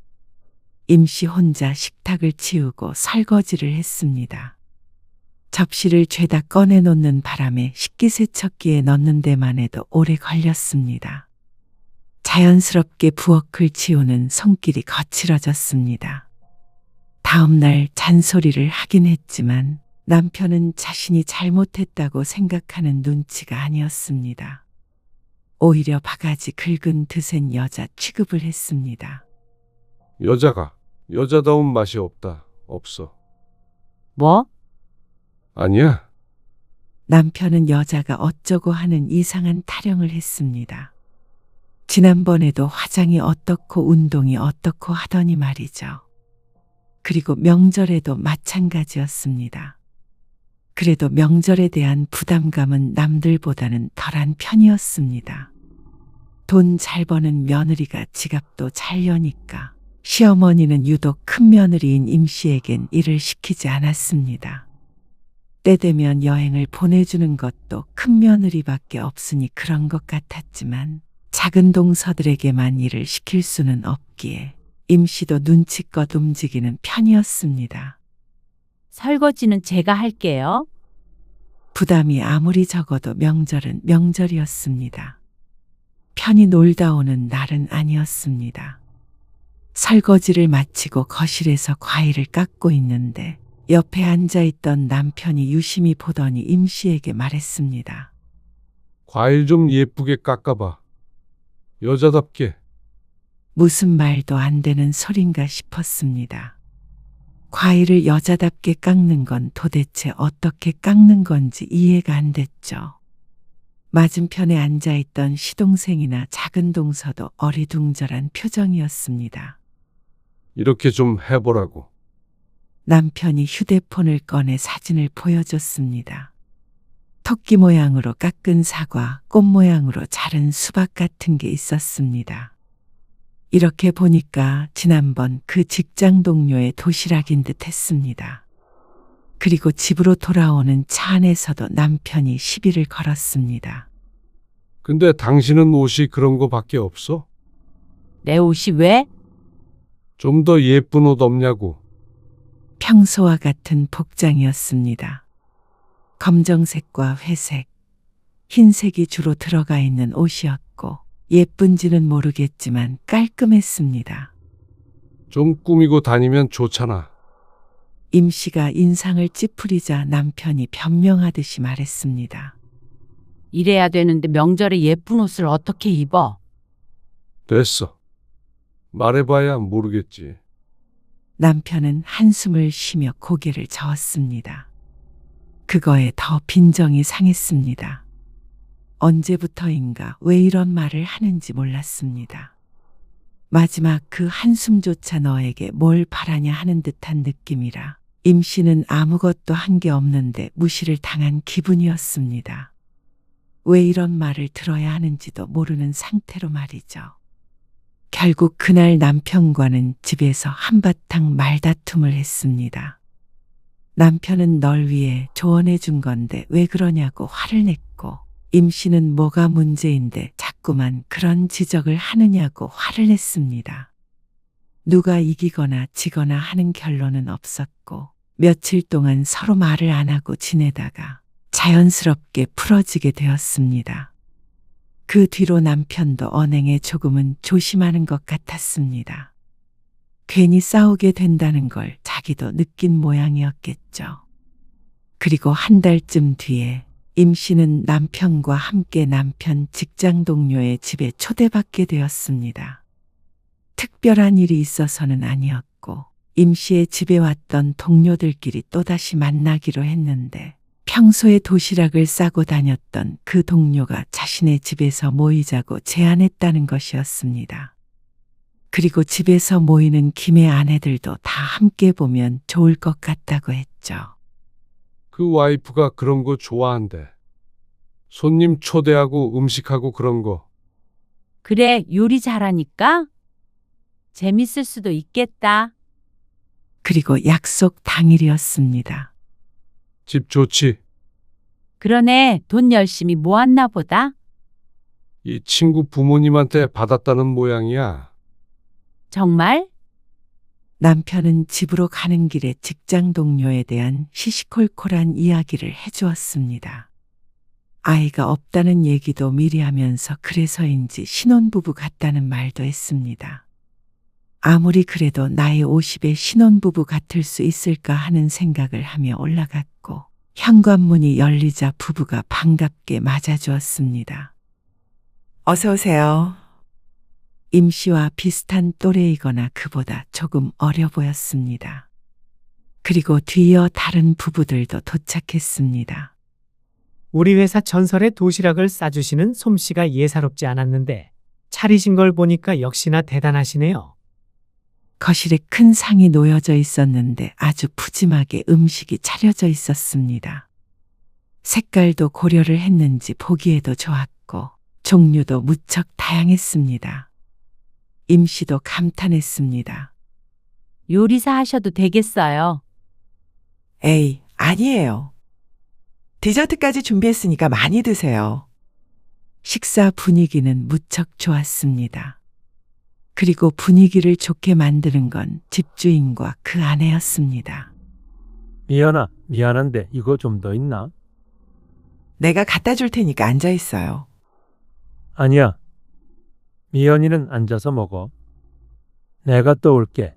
임 씨 혼자 식탁을 치우고 설거지를 했습니다. 접시를 죄다 꺼내놓는 바람에 식기세척기에 넣는 데만 해도 오래 걸렸습니다. 자연스럽게 부엌을 치우는 손길이 거칠어졌습니다. 다음 날 잔소리를 하긴 했지만 남편은 자신이 잘못했다고 생각하는 눈치가 아니었습니다. 오히려 바가지 긁은 드센 여자 취급을 했습니다. 여자가 여자다운 맛이 없어. 뭐? 아니야. 남편은 여자가 어쩌고 하는 이상한 타령을 했습니다. 지난번에도 화장이 어떻고 운동이 어떻고 하더니 말이죠. 그리고 명절에도 마찬가지였습니다. 그래도 명절에 대한 부담감은 남들보다는 덜한 편이었습니다. 돈 잘 버는 며느리가 지갑도 잘 여니까 시어머니는 유독 큰 며느리인 임 씨에겐 일을 시키지 않았습니다. 때 되면 여행을 보내주는 것도 큰 며느리밖에 없으니 그런 것 같았지만 작은 동서들에게만 일을 시킬 수는 없기에 임 씨도 눈치껏 움직이는 편이었습니다. 설거지는 제가 할게요. 부담이 아무리 적어도 명절은 명절이었습니다. 편히 놀다 오는 날은 아니었습니다. 설거지를 마치고 거실에서 과일을 깎고 있는데 옆에 앉아있던 남편이 유심히 보더니 임 씨에게 말했습니다. 과일 좀 예쁘게 깎아봐. 여자답게. 무슨 말도 안 되는 소린가 싶었습니다. 과일을 여자답게 깎는 건 도대체 어떻게 깎는 건지 이해가 안 됐죠. 맞은편에 앉아있던 시동생이나 작은 동서도 어리둥절한 표정이었습니다. 이렇게 좀 해보라고. 남편이 휴대폰을 꺼내 사진을 보여줬습니다. 토끼 모양으로 깎은 사과, 꽃 모양으로 자른 수박 같은 게 있었습니다. 이렇게 보니까 지난번 그 직장 동료의 도시락인 듯 했습니다. 그리고 집으로 돌아오는 차 안에서도 남편이 시비를 걸었습니다. 근데 당신은 옷이 그런 거밖에 없어? 내 옷이 왜? 좀 더 예쁜 옷 없냐고. 평소와 같은 복장이었습니다. 검정색과 회색, 흰색이 주로 들어가 있는 옷이었고 예쁜지는 모르겠지만 깔끔했습니다. 좀 꾸미고 다니면 좋잖아. 임 씨가 인상을 찌푸리자 남편이 변명하듯이 말했습니다. 이래야 되는데 명절에 예쁜 옷을 어떻게 입어? 됐어. 말해봐야 모르겠지. 남편은 한숨을 쉬며 고개를 저었습니다. 그거에 더 빈정이 상했습니다. 언제부터인가 왜 이런 말을 하는지 몰랐습니다. 마지막 그 한숨조차 너에게 뭘 바라냐 하는 듯한 느낌이라 임 씨는 아무것도 한 게 없는데 무시를 당한 기분이었습니다. 왜 이런 말을 들어야 하는지도 모르는 상태로 말이죠. 결국 그날 남편과는 집에서 한바탕 말다툼을 했습니다. 남편은 널 위해 조언해 준 건데 왜 그러냐고 화를 냈고 임 씨는 뭐가 문제인데 자꾸만 그런 지적을 하느냐고 화를 냈습니다. 누가 이기거나 지거나 하는 결론은 없었고 며칠 동안 서로 말을 안 하고 지내다가 자연스럽게 풀어지게 되었습니다. 그 뒤로 남편도 언행에 조금은 조심하는 것 같았습니다. 괜히 싸우게 된다는 걸 자기도 느낀 모양이었겠죠. 그리고 한 달쯤 뒤에 임 씨는 남편과 함께 남편 직장 동료의 집에 초대받게 되었습니다. 특별한 일이 있어서는 아니었고 임 씨의 집에 왔던 동료들끼리 또다시 만나기로 했는데 평소에 도시락을 싸고 다녔던 그 동료가 자신의 집에서 모이자고 제안했다는 것이었습니다. 그리고 집에서 모이는 김의 아내들도 다 함께 보면 좋을 것 같다고 했죠. 그 와이프가 그런 거 좋아한대. 손님 초대하고 음식하고 그런 거. 그래, 요리 잘하니까? 재밌을 수도 있겠다. 그리고 약속 당일이었습니다. 집 좋지? 그러네, 돈 열심히 모았나 보다. 이 친구 부모님한테 받았다는 모양이야. 정말? 남편은 집으로 가는 길에 직장 동료에 대한 시시콜콜한 이야기를 해주었습니다. 아이가 없다는 얘기도 미리 하면서 그래서인지 신혼부부 같다는 말도 했습니다. 아무리 그래도 나이 50의 신혼부부 같을 수 있을까 하는 생각을 하며 올라갔고 현관문이 열리자 부부가 반갑게 맞아주었습니다. 어서 오세요. 임 씨와 비슷한 또래이거나 그보다 조금 어려 보였습니다. 그리고 뒤이어 다른 부부들도 도착했습니다. 우리 회사 전설의 도시락을 싸주시는 솜씨가 예사롭지 않았는데 차리신 걸 보니까 역시나 대단하시네요. 거실에 큰 상이 놓여져 있었는데 아주 푸짐하게 음식이 차려져 있었습니다. 색깔도 고려를 했는지 보기에도 좋았고 종류도 무척 다양했습니다. 임 씨도 감탄했습니다. 요리사 하셔도 되겠어요. 에이, 아니에요. 디저트까지 준비했으니까 많이 드세요. 식사 분위기는 무척 좋았습니다. 그리고 분위기를 좋게 만드는 건 집주인과 그 아내였습니다. 미연아, 미안한데 이거 좀 더 있나? 내가 갖다 줄 테니까 앉아 있어요. 아니야. 미연이는 앉아서 먹어. 내가 또 올게.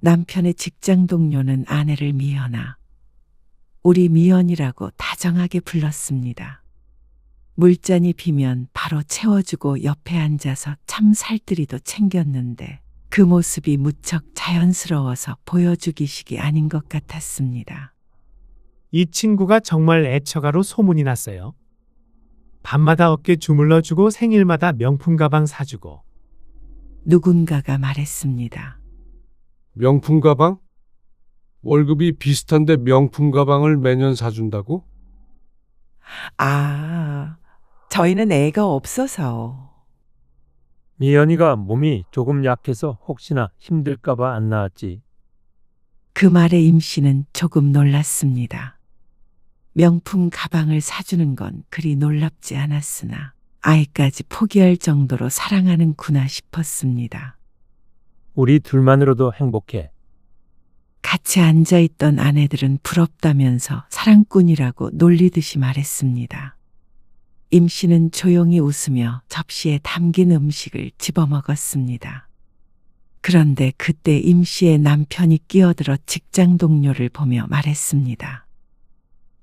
남편의 직장 동료는 아내를 미연아, 우리 미연이라고 다정하게 불렀습니다. 물잔이 비면 바로 채워주고 옆에 앉아서 참 살뜰히도 챙겼는데 그 모습이 무척 자연스러워서 보여주기식이 아닌 것 같았습니다. 이 친구가 정말 애처가로 소문이 났어요. 밤마다 어깨 주물러주고 생일마다 명품 가방 사주고. 누군가가 말했습니다. 명품 가방? 월급이 비슷한데 명품 가방을 매년 사준다고? 아, 저희는 애가 없어서. 미연이가 몸이 조금 약해서 혹시나 힘들까봐 안 나왔지. 그 말에 임 씨는 조금 놀랐습니다. 명품 가방을 사주는 건 그리 놀랍지 않았으나 아이까지 포기할 정도로 사랑하는구나 싶었습니다. 우리 둘만으로도 행복해. 같이 앉아있던 아내들은 부럽다면서 사랑꾼이라고 놀리듯이 말했습니다. 임 씨는 조용히 웃으며 접시에 담긴 음식을 집어먹었습니다. 그런데 그때 임 씨의 남편이 끼어들어 직장 동료를 보며 말했습니다.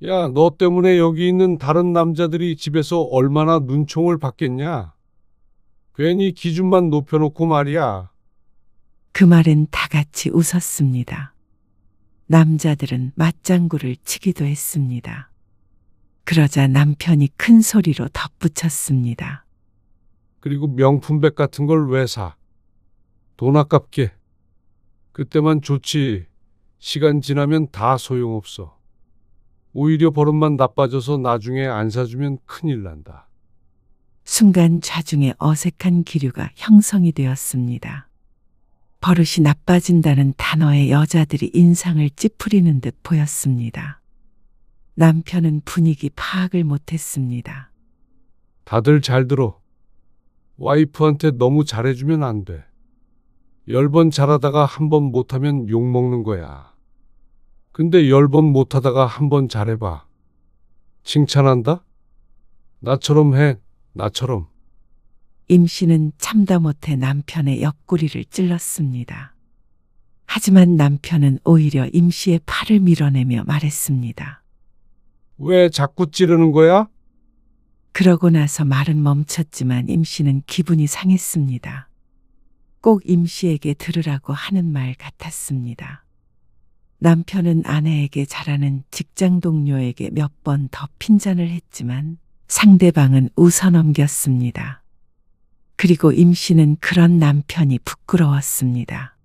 야, 너 때문에 여기 있는 다른 남자들이 집에서 얼마나 눈총을 받겠냐? 괜히 기준만 높여놓고 말이야. 그 말엔 다 같이 웃었습니다. 남자들은 맞장구를 치기도 했습니다. 그러자 남편이 큰 소리로 덧붙였습니다. 그리고 명품백 같은 걸 왜 사? 돈 아깝게. 그때만 좋지. 시간 지나면 다 소용없어. 오히려 버릇만 나빠져서 나중에 안 사주면 큰일 난다. 순간 좌중에 어색한 기류가 형성이 되었습니다. 버릇이 나빠진다는 단어에 여자들이 인상을 찌푸리는 듯 보였습니다. 남편은 분위기 파악을 못했습니다. 다들 잘 들어. 와이프한테 너무 잘해주면 안 돼. 10번 잘하다가 한 번 못하면 욕먹는 거야. 근데 10번 못하다가 한 번 잘해봐. 칭찬한다? 나처럼 해, 나처럼. 임 씨는 참다 못해 남편의 옆구리를 찔렀습니다. 하지만 남편은 오히려 임 씨의 팔을 밀어내며 말했습니다. 왜 자꾸 찌르는 거야? 그러고 나서 말은 멈췄지만 임 씨는 기분이 상했습니다. 꼭 임 씨에게 들으라고 하는 말 같았습니다. 남편은 아내에게 잘하는 직장 동료에게 몇 번 더 핀잔을 했지만 상대방은 웃어넘겼습니다. 그리고 임 씨는 그런 남편이 부끄러웠습니다.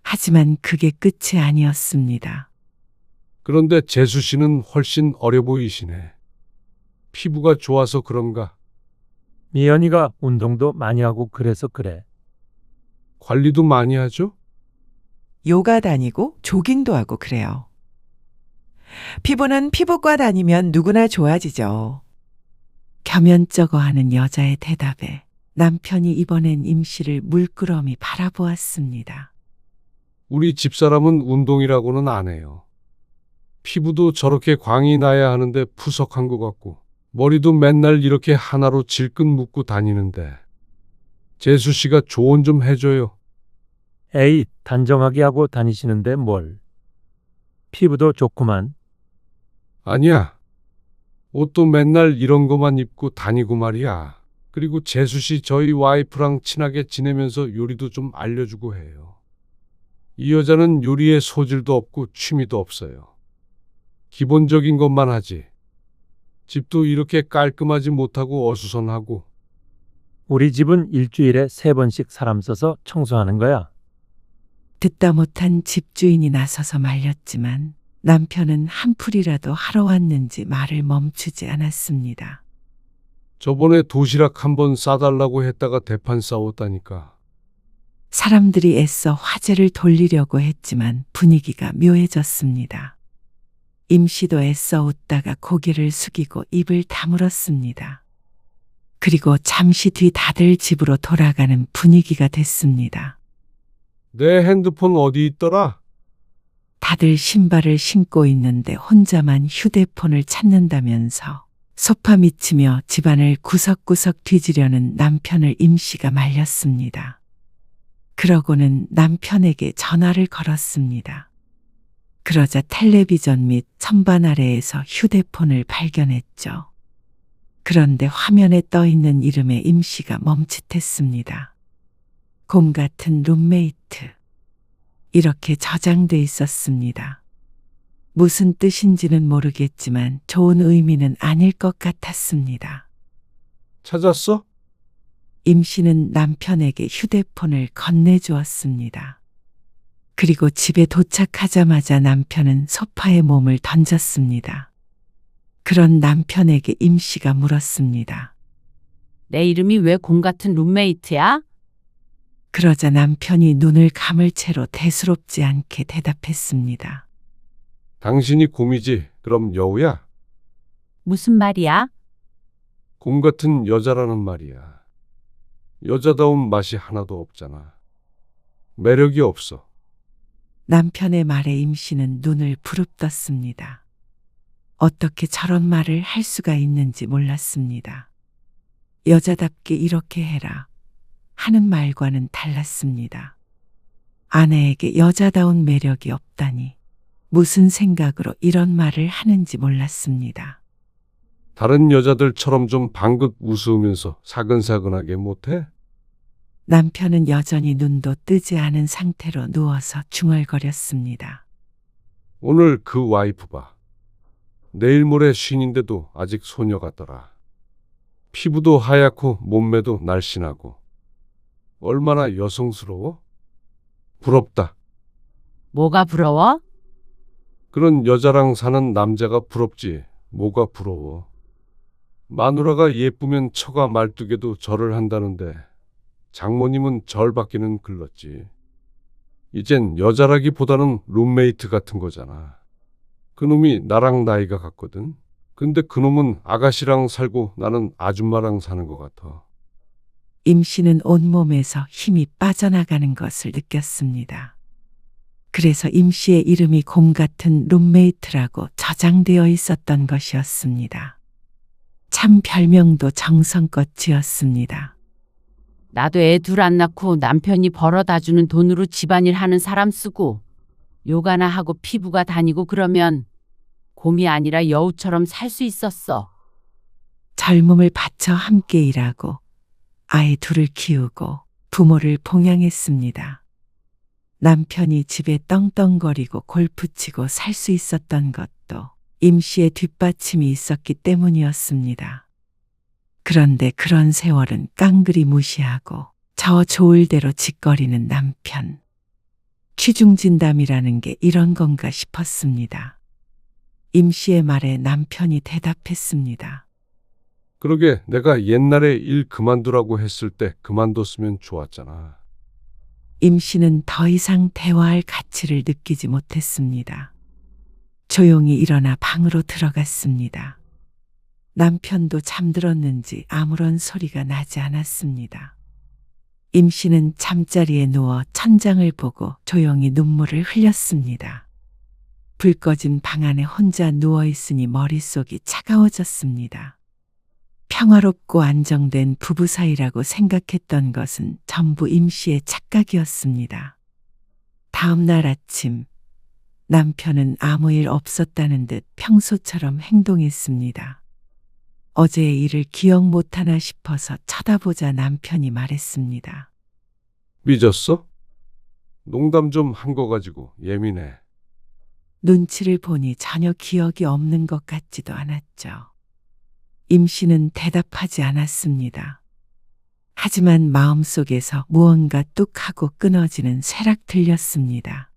하지만 그게 끝이 아니었습니다. 그런데 재수 씨는 훨씬 어려 보이시네. 피부가 좋아서 그런가? 미연이가 운동도 많이 하고 그래서 그래. 관리도 많이 하죠? 요가 다니고 조깅도 하고 그래요. 피부는 피부과 다니면 누구나 좋아지죠. 겸연쩍어 하는 여자의 대답에 남편이 이번엔 임 씨를 물끄러미 바라보았습니다. 우리 집사람은 운동이라고는 안 해요. 피부도 저렇게 광이 나야 하는데 푸석한 것 같고 머리도 맨날 이렇게 하나로 질끈 묶고 다니는데 재수 씨가 조언 좀 해줘요. 에이, 단정하게 하고 다니시는데 뭘. 피부도 좋구만. 아니야. 옷도 맨날 이런 거만 입고 다니고 말이야. 그리고 재수 씨 저희 와이프랑 친하게 지내면서 요리도 좀 알려주고 해요. 이 여자는 요리에 소질도 없고 취미도 없어요. 기본적인 것만 하지. 집도 이렇게 깔끔하지 못하고 어수선하고. 우리 집은 일주일에 3번씩 사람 써서 청소하는 거야. 듣다 못한 집주인이 나서서 말렸지만 남편은 한풀이라도 하러 왔는지 말을 멈추지 않았습니다. 저번에 도시락 한번 싸달라고 했다가 대판 싸웠다니까. 사람들이 애써 화제를 돌리려고 했지만 분위기가 묘해졌습니다. 임 씨도 애써 웃다가 고개를 숙이고 입을 다물었습니다. 그리고 잠시 뒤 다들 집으로 돌아가는 분위기가 됐습니다. 내 핸드폰 어디 있더라? 다들 신발을 신고 있는데 혼자만 휴대폰을 찾는다면서 소파 미치며 집안을 구석구석 뒤지려는 남편을 임 씨가 말렸습니다. 그러고는 남편에게 전화를 걸었습니다. 그러자 텔레비전 및 선반 아래에서 휴대폰을 발견했죠. 그런데 화면에 떠 있는 이름에 임 씨가 멈칫했습니다. 곰 같은 룸메이트. 이렇게 저장돼 있었습니다. 무슨 뜻인지는 모르겠지만 좋은 의미는 아닐 것 같았습니다. 찾았어? 임 씨는 남편에게 휴대폰을 건네주었습니다. 그리고 집에 도착하자마자 남편은 소파에 몸을 던졌습니다. 그런 남편에게 임 씨가 물었습니다. 내 이름이 왜 곰 같은 룸메이트야? 그러자 남편이 눈을 감을 채로 대수롭지 않게 대답했습니다. 당신이 곰이지, 그럼 여우야? 무슨 말이야? 곰 같은 여자라는 말이야. 여자다운 맛이 하나도 없잖아. 매력이 없어. 남편의 말에 임 씨는 눈을 부릅떴습니다. 어떻게 저런 말을 할 수가 있는지 몰랐습니다. 여자답게 이렇게 해라 하는 말과는 달랐습니다. 아내에게 여자다운 매력이 없다니 무슨 생각으로 이런 말을 하는지 몰랐습니다. 다른 여자들처럼 좀 방긋 웃으면서 사근사근하게 못해? 남편은 여전히 눈도 뜨지 않은 상태로 누워서 중얼거렸습니다. 오늘 그 와이프 봐. 내일 모레 쉰인데도 아직 소녀 같더라. 피부도 하얗고 몸매도 날씬하고. 얼마나 여성스러워? 부럽다. 뭐가 부러워? 그런 여자랑 사는 남자가 부럽지. 뭐가 부러워. 마누라가 예쁘면 처가 말뚝에도 절을 한다는데 장모님은 절밖에는 글렀지. 이젠 여자라기보다는 룸메이트 같은 거잖아. 그놈이 나랑 나이가 같거든. 근데 그놈은 아가씨랑 살고 나는 아줌마랑 사는 것 같아. 임 씨는 온몸에서 힘이 빠져나가는 것을 느꼈습니다. 그래서 임 씨의 이름이 곰 같은 룸메이트라고 저장되어 있었던 것이었습니다. 참 별명도 정성껏 지었습니다. 나도 애 둘 안 낳고 남편이 벌어다 주는 돈으로 집안일 하는 사람 쓰고 요가나 하고 피부가 다니고 그러면 곰이 아니라 여우처럼 살 수 있었어. 젊음을 바쳐 함께 일하고 아이 둘을 키우고 부모를 봉양했습니다. 남편이 집에 떵떵거리고 골프 치고 살 수 있었던 것도 임 씨의 뒷받침이 있었기 때문이었습니다. 그런데 그런 세월은 깡그리 무시하고 저 좋을 대로 짓거리는 남편. 취중진담이라는 게 이런 건가 싶었습니다. 임 씨의 말에 남편이 대답했습니다. 그러게 내가 옛날에 일 그만두라고 했을 때 그만뒀으면 좋았잖아. 임 씨는 더 이상 대화할 가치를 느끼지 못했습니다. 조용히 일어나 방으로 들어갔습니다. 남편도 잠들었는지 아무런 소리가 나지 않았습니다. 임 씨는 잠자리에 누워 천장을 보고 조용히 눈물을 흘렸습니다. 불 꺼진 방 안에 혼자 누워 있으니 머릿속이 차가워졌습니다. 평화롭고 안정된 부부 사이라고 생각했던 것은 전부 임 씨의 착각이었습니다. 다음 날 아침 남편은 아무 일 없었다는 듯 평소처럼 행동했습니다. 어제의 일을 기억 못하나 싶어서 쳐다보자 남편이 말했습니다. 삐졌어? 농담 좀 한 거 가지고 예민해. 눈치를 보니 전혀 기억이 없는 것 같지도 않았죠. 임 씨는 대답하지 않았습니다. 하지만 마음속에서 무언가 뚝 하고 끊어지는 쇠락 들렸습니다.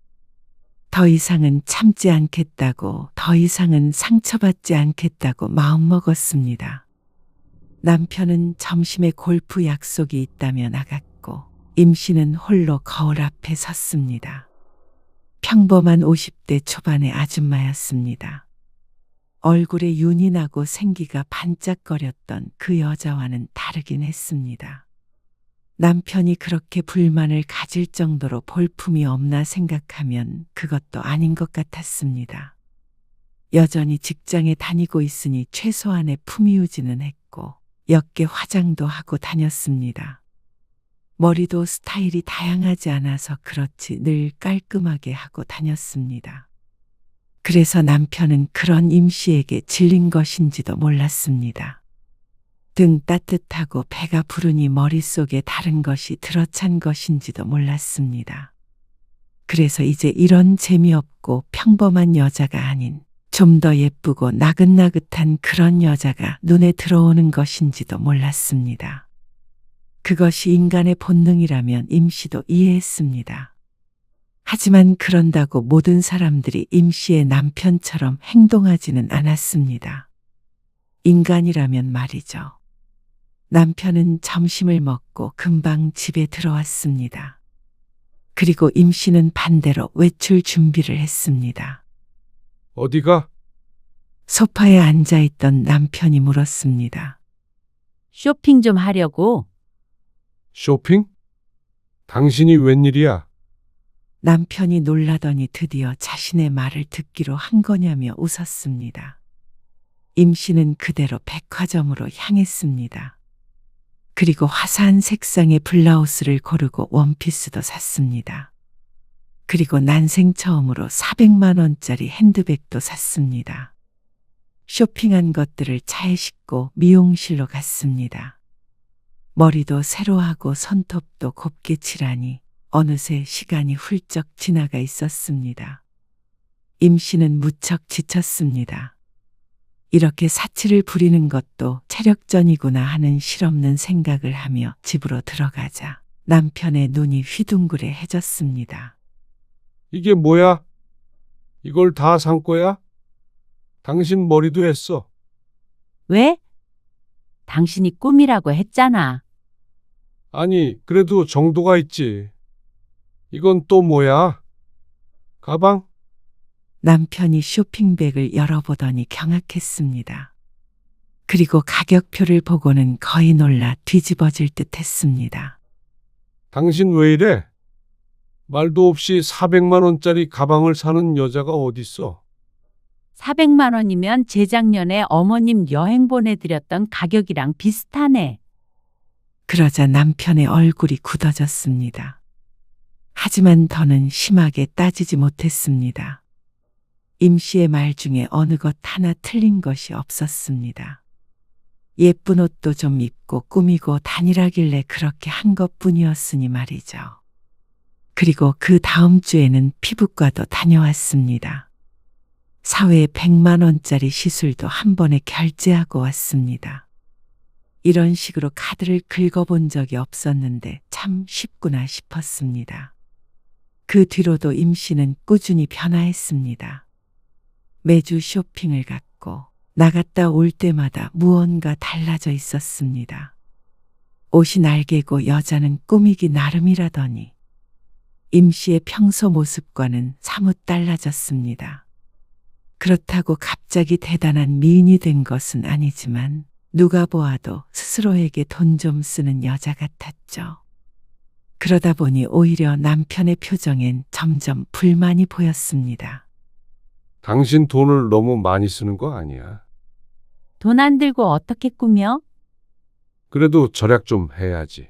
더 이상은 참지 않겠다고, 더 이상은 상처받지 않겠다고 마음먹었습니다. 남편은 점심에 골프 약속이 있다며 나갔고 임 씨는 홀로 거울 앞에 섰습니다. 평범한 50대 초반의 아줌마였습니다. 얼굴에 윤이 나고 생기가 반짝거렸던 그 여자와는 다르긴 했습니다. 남편이 그렇게 불만을 가질 정도로 볼품이 없나 생각하면 그것도 아닌 것 같았습니다. 여전히 직장에 다니고 있으니 최소한의 품위 유지는 했고 옅게 화장도 하고 다녔습니다. 머리도 스타일이 다양하지 않아서 그렇지 늘 깔끔하게 하고 다녔습니다. 그래서 남편은 그런 임 씨에게 질린 것인지도 몰랐습니다. 등 따뜻하고 배가 부르니 머릿속에 다른 것이 들어찬 것인지도 몰랐습니다. 그래서 이제 이런 재미없고 평범한 여자가 아닌 좀 더 예쁘고 나긋나긋한 그런 여자가 눈에 들어오는 것인지도 몰랐습니다. 그것이 인간의 본능이라면 임 씨도 이해했습니다. 하지만 그런다고 모든 사람들이 임 씨의 남편처럼 행동하지는 않았습니다. 인간이라면 말이죠. 남편은 점심을 먹고 금방 집에 들어왔습니다. 그리고 임 씨는 반대로 외출 준비를 했습니다. 어디가? 소파에 앉아 있던 남편이 물었습니다. 쇼핑 좀 하려고. 쇼핑? 당신이 웬일이야? 남편이 놀라더니 드디어 자신의 말을 듣기로 한 거냐며 웃었습니다. 임 씨는 그대로 백화점으로 향했습니다. 그리고 화사한 색상의 블라우스를 고르고 원피스도 샀습니다. 그리고 난생 처음으로 400만 원짜리 핸드백도 샀습니다. 쇼핑한 것들을 차에 싣고 미용실로 갔습니다. 머리도 새로 하고 손톱도 곱게 칠하니 어느새 시간이 훌쩍 지나가 있었습니다. 임 씨는 무척 지쳤습니다. 이렇게 사치를 부리는 것도 체력전이구나 하는 실없는 생각을 하며 집으로 들어가자 남편의 눈이 휘둥그레해졌습니다. 이게 뭐야? 이걸 다 산 거야? 당신 머리도 했어. 왜? 당신이 꿈이라고 했잖아. 아니, 그래도 정도가 있지. 이건 또 뭐야? 가방? 남편이 쇼핑백을 열어보더니 경악했습니다. 그리고 가격표를 보고는 거의 놀라 뒤집어질 듯 했습니다. 당신 왜 이래? 말도 없이 400만 원짜리 가방을 사는 여자가 어딨어? 400만 원이면 재작년에 어머님 여행 보내드렸던 가격이랑 비슷하네. 그러자 남편의 얼굴이 굳어졌습니다. 하지만 더는 심하게 따지지 못했습니다. 임 씨의 말 중에 어느 것 하나 틀린 것이 없었습니다. 예쁜 옷도 좀 입고 꾸미고 다니라길래 그렇게 한 것뿐이었으니 말이죠. 그리고 그 다음 주에는 피부과도 다녀왔습니다. 사회에 100만 원짜리 시술도 한 번에 결제하고 왔습니다. 이런 식으로 카드를 긁어본 적이 없었는데 참 쉽구나 싶었습니다. 그 뒤로도 임 씨는 꾸준히 변화했습니다. 매주 쇼핑을 갔고 나갔다 올 때마다 무언가 달라져 있었습니다. 옷이 날개고 여자는 꾸미기 나름이라더니 임 씨의 평소 모습과는 사뭇 달라졌습니다. 그렇다고 갑자기 대단한 미인이 된 것은 아니지만 누가 보아도 스스로에게 돈 좀 쓰는 여자 같았죠. 그러다 보니 오히려 남편의 표정엔 점점 불만이 보였습니다. 당신 돈을 너무 많이 쓰는 거 아니야? 돈 안 들고 어떻게 꾸며? 그래도 절약 좀 해야지.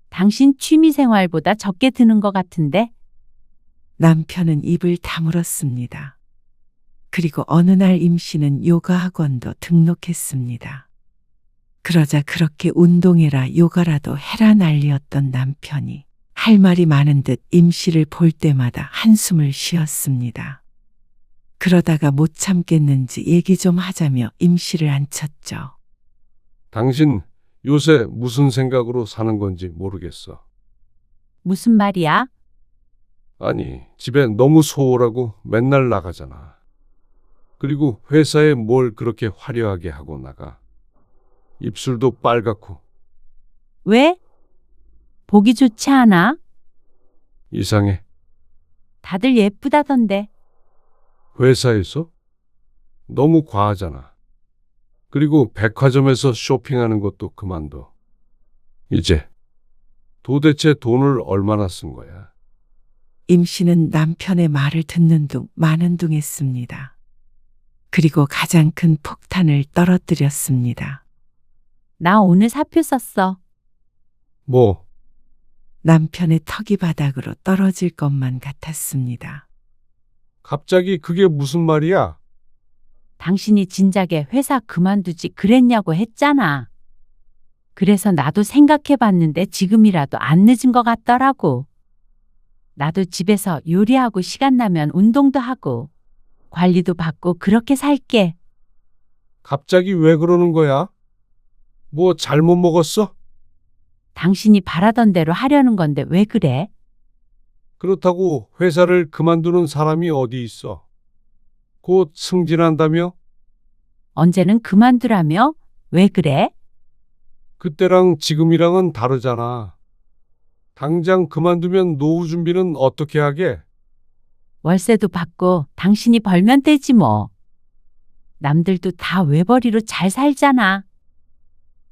당신 취미 생활보다 적게 드는 것 같은데? 남편은 입을 다물었습니다. 그리고 어느 날 임 씨는 요가 학원도 등록했습니다. 그러자 그렇게 운동해라 요가라도 해라 난리였던 남편이 할 말이 많은 듯 임 씨를 볼 때마다 한숨을 쉬었습니다. 그러다가 못 참겠는지 얘기 좀 하자며 임 씨를 앉혔죠. 당신 요새 무슨 생각으로 사는 건지 모르겠어. 무슨 말이야? 아니, 집에 너무 소홀하고 맨날 나가잖아. 그리고 회사에 뭘 그렇게 화려하게 하고 나가. 입술도 빨갛고. 왜? 보기 좋지 않아? 이상해. 다들 예쁘다던데. 회사에서? 너무 과하잖아. 그리고 백화점에서 쇼핑하는 것도 그만둬. 이제 도대체 돈을 얼마나 쓴 거야? 임 씨는 남편의 말을 듣는 둥 마는 둥 했습니다. 그리고 가장 큰 폭탄을 떨어뜨렸습니다. 나 오늘 사표 썼어. 뭐? 남편의 턱이 바닥으로 떨어질 것만 같았습니다. 갑자기 그게 무슨 말이야? 당신이 진작에 회사 그만두지 그랬냐고 했잖아. 그래서 나도 생각해봤는데 지금이라도 안 늦은 것 같더라고. 나도 집에서 요리하고 시간 나면 운동도 하고 관리도 받고 그렇게 살게. 갑자기 왜 그러는 거야? 뭐 잘못 먹었어? 당신이 바라던 대로 하려는 건데 왜 그래? 그렇다고 회사를 그만두는 사람이 어디 있어? 곧 승진한다며? 언제는 그만두라며? 왜 그래? 그때랑 지금이랑은 다르잖아. 당장 그만두면 노후 준비는 어떻게 하게? 월세도 받고 당신이 벌면 되지 뭐. 남들도 다 외벌이로 잘 살잖아.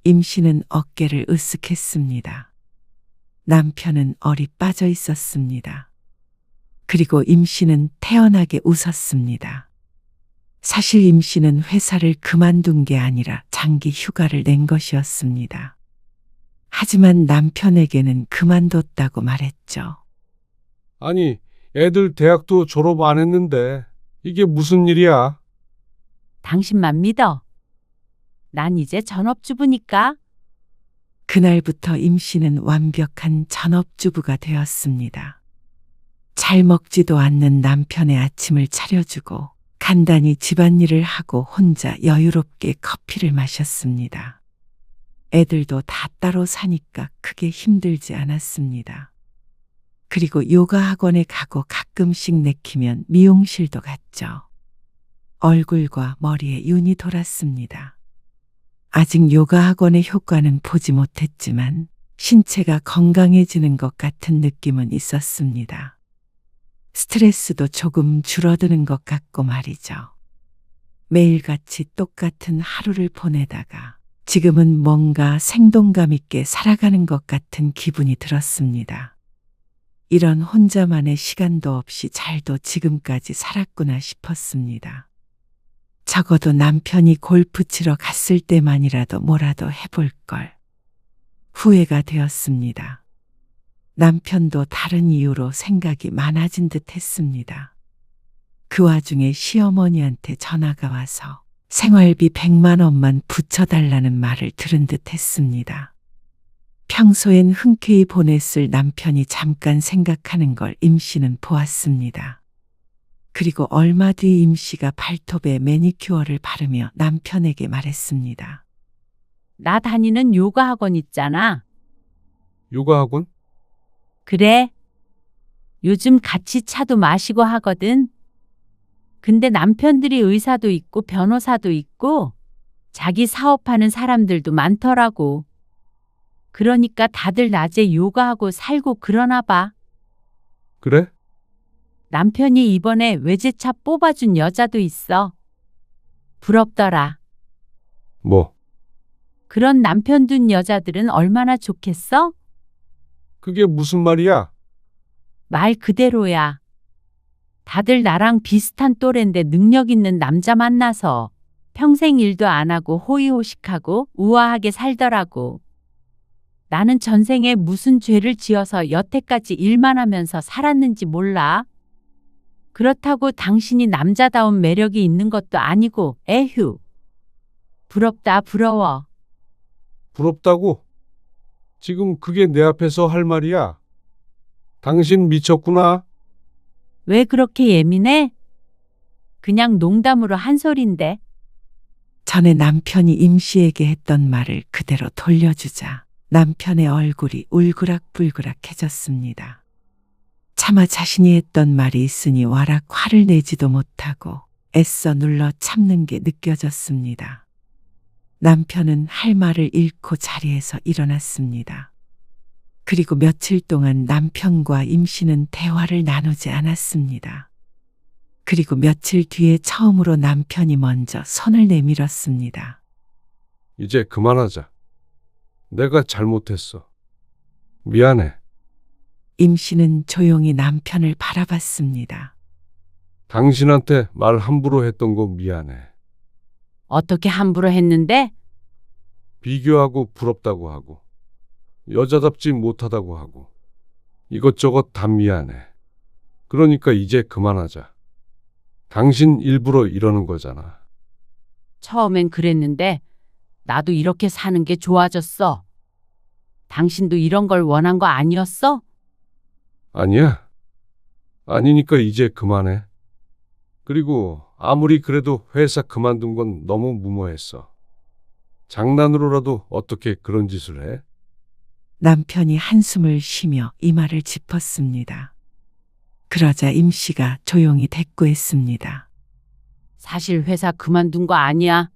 임 씨는 어깨를 으쓱했습니다. 남편은 얼이 빠져 있었습니다. 그리고 임 씨는 태연하게 웃었습니다. 사실 임 씨는 회사를 그만둔 게 아니라 장기 휴가를 낸 것이었습니다. 하지만 남편에게는 그만뒀다고 말했죠. 아니, 애들 대학도 졸업 안 했는데 이게 무슨 일이야? 당신만 믿어. 난 이제 전업주부니까. 그날부터 임 씨는 완벽한 전업주부가 되었습니다. 잘 먹지도 않는 남편의 아침을 차려주고 간단히 집안일을 하고 혼자 여유롭게 커피를 마셨습니다. 애들도 다 따로 사니까 크게 힘들지 않았습니다. 그리고 요가 학원에 가고 가끔씩 내키면 미용실도 갔죠. 얼굴과 머리에 윤이 돌았습니다. 아직 요가 학원의 효과는 보지 못했지만 신체가 건강해지는 것 같은 느낌은 있었습니다. 스트레스도 조금 줄어드는 것 같고 말이죠. 매일같이 똑같은 하루를 보내다가 지금은 뭔가 생동감 있게 살아가는 것 같은 기분이 들었습니다. 이런 혼자만의 시간도 없이 잘도 지금까지 살았구나 싶었습니다. 적어도 남편이 골프 치러 갔을 때만이라도 뭐라도 해볼 걸. 후회가 되었습니다. 남편도 다른 이유로 생각이 많아진 듯 했습니다. 그 와중에 시어머니한테 전화가 와서 생활비 100만 원만 붙여달라는 말을 들은 듯 했습니다. 평소엔 흔쾌히 보냈을 남편이 잠깐 생각하는 걸 임 씨는 보았습니다. 그리고 얼마 뒤 임 씨가 발톱에 매니큐어를 바르며 남편에게 말했습니다. 나 다니는 요가 학원 있잖아. 요가 학원? 그래. 요즘 같이 차도 마시고 하거든. 근데 남편들이 의사도 있고 변호사도 있고 자기 사업하는 사람들도 많더라고. 그러니까 다들 낮에 요가하고 살고 그러나 봐. 그래? 남편이 이번에 외제차 뽑아준 여자도 있어. 부럽더라. 뭐? 그런 남편 둔 여자들은 얼마나 좋겠어? 그게 무슨 말이야? 말 그대로야. 다들 나랑 비슷한 또래인데 능력 있는 남자 만나서 평생 일도 안 하고 호의호식하고 우아하게 살더라고. 나는 전생에 무슨 죄를 지어서 여태까지 일만 하면서 살았는지 몰라. 그렇다고 당신이 남자다운 매력이 있는 것도 아니고 에휴. 부럽다 부러워. 부럽다고? 지금 그게 내 앞에서 할 말이야? 당신 미쳤구나. 왜 그렇게 예민해? 그냥 농담으로 한 소린데. 전에 남편이 임 씨에게 했던 말을 그대로 돌려주자 남편의 얼굴이 울그락불그락해졌습니다. 차마 자신이 했던 말이 있으니 와락 화를 내지도 못하고 애써 눌러 참는 게 느껴졌습니다. 남편은 할 말을 잃고 자리에서 일어났습니다. 그리고 며칠 동안 남편과 임 씨는 대화를 나누지 않았습니다. 그리고 며칠 뒤에 처음으로 남편이 먼저 손을 내밀었습니다. 이제 그만하자. 내가 잘못했어. 미안해. 임 씨는 조용히 남편을 바라봤습니다. 당신한테 말 함부로 했던 거 미안해. 어떻게 함부로 했는데? 비교하고 부럽다고 하고 여자답지 못하다고 하고 이것저것 다 미안해. 그러니까 이제 그만하자. 당신 일부러 이러는 거잖아. 처음엔 그랬는데 나도 이렇게 사는 게 좋아졌어. 당신도 이런 걸 원한 거 아니었어? 아니야. 아니니까 이제 그만해. 그리고 아무리 그래도 회사 그만둔 건 너무 무모했어. 장난으로라도 어떻게 그런 짓을 해? 남편이 한숨을 쉬며 이마를 짚었습니다. 그러자 임 씨가 조용히 대꾸했습니다. 사실 회사 그만둔 거 아니야.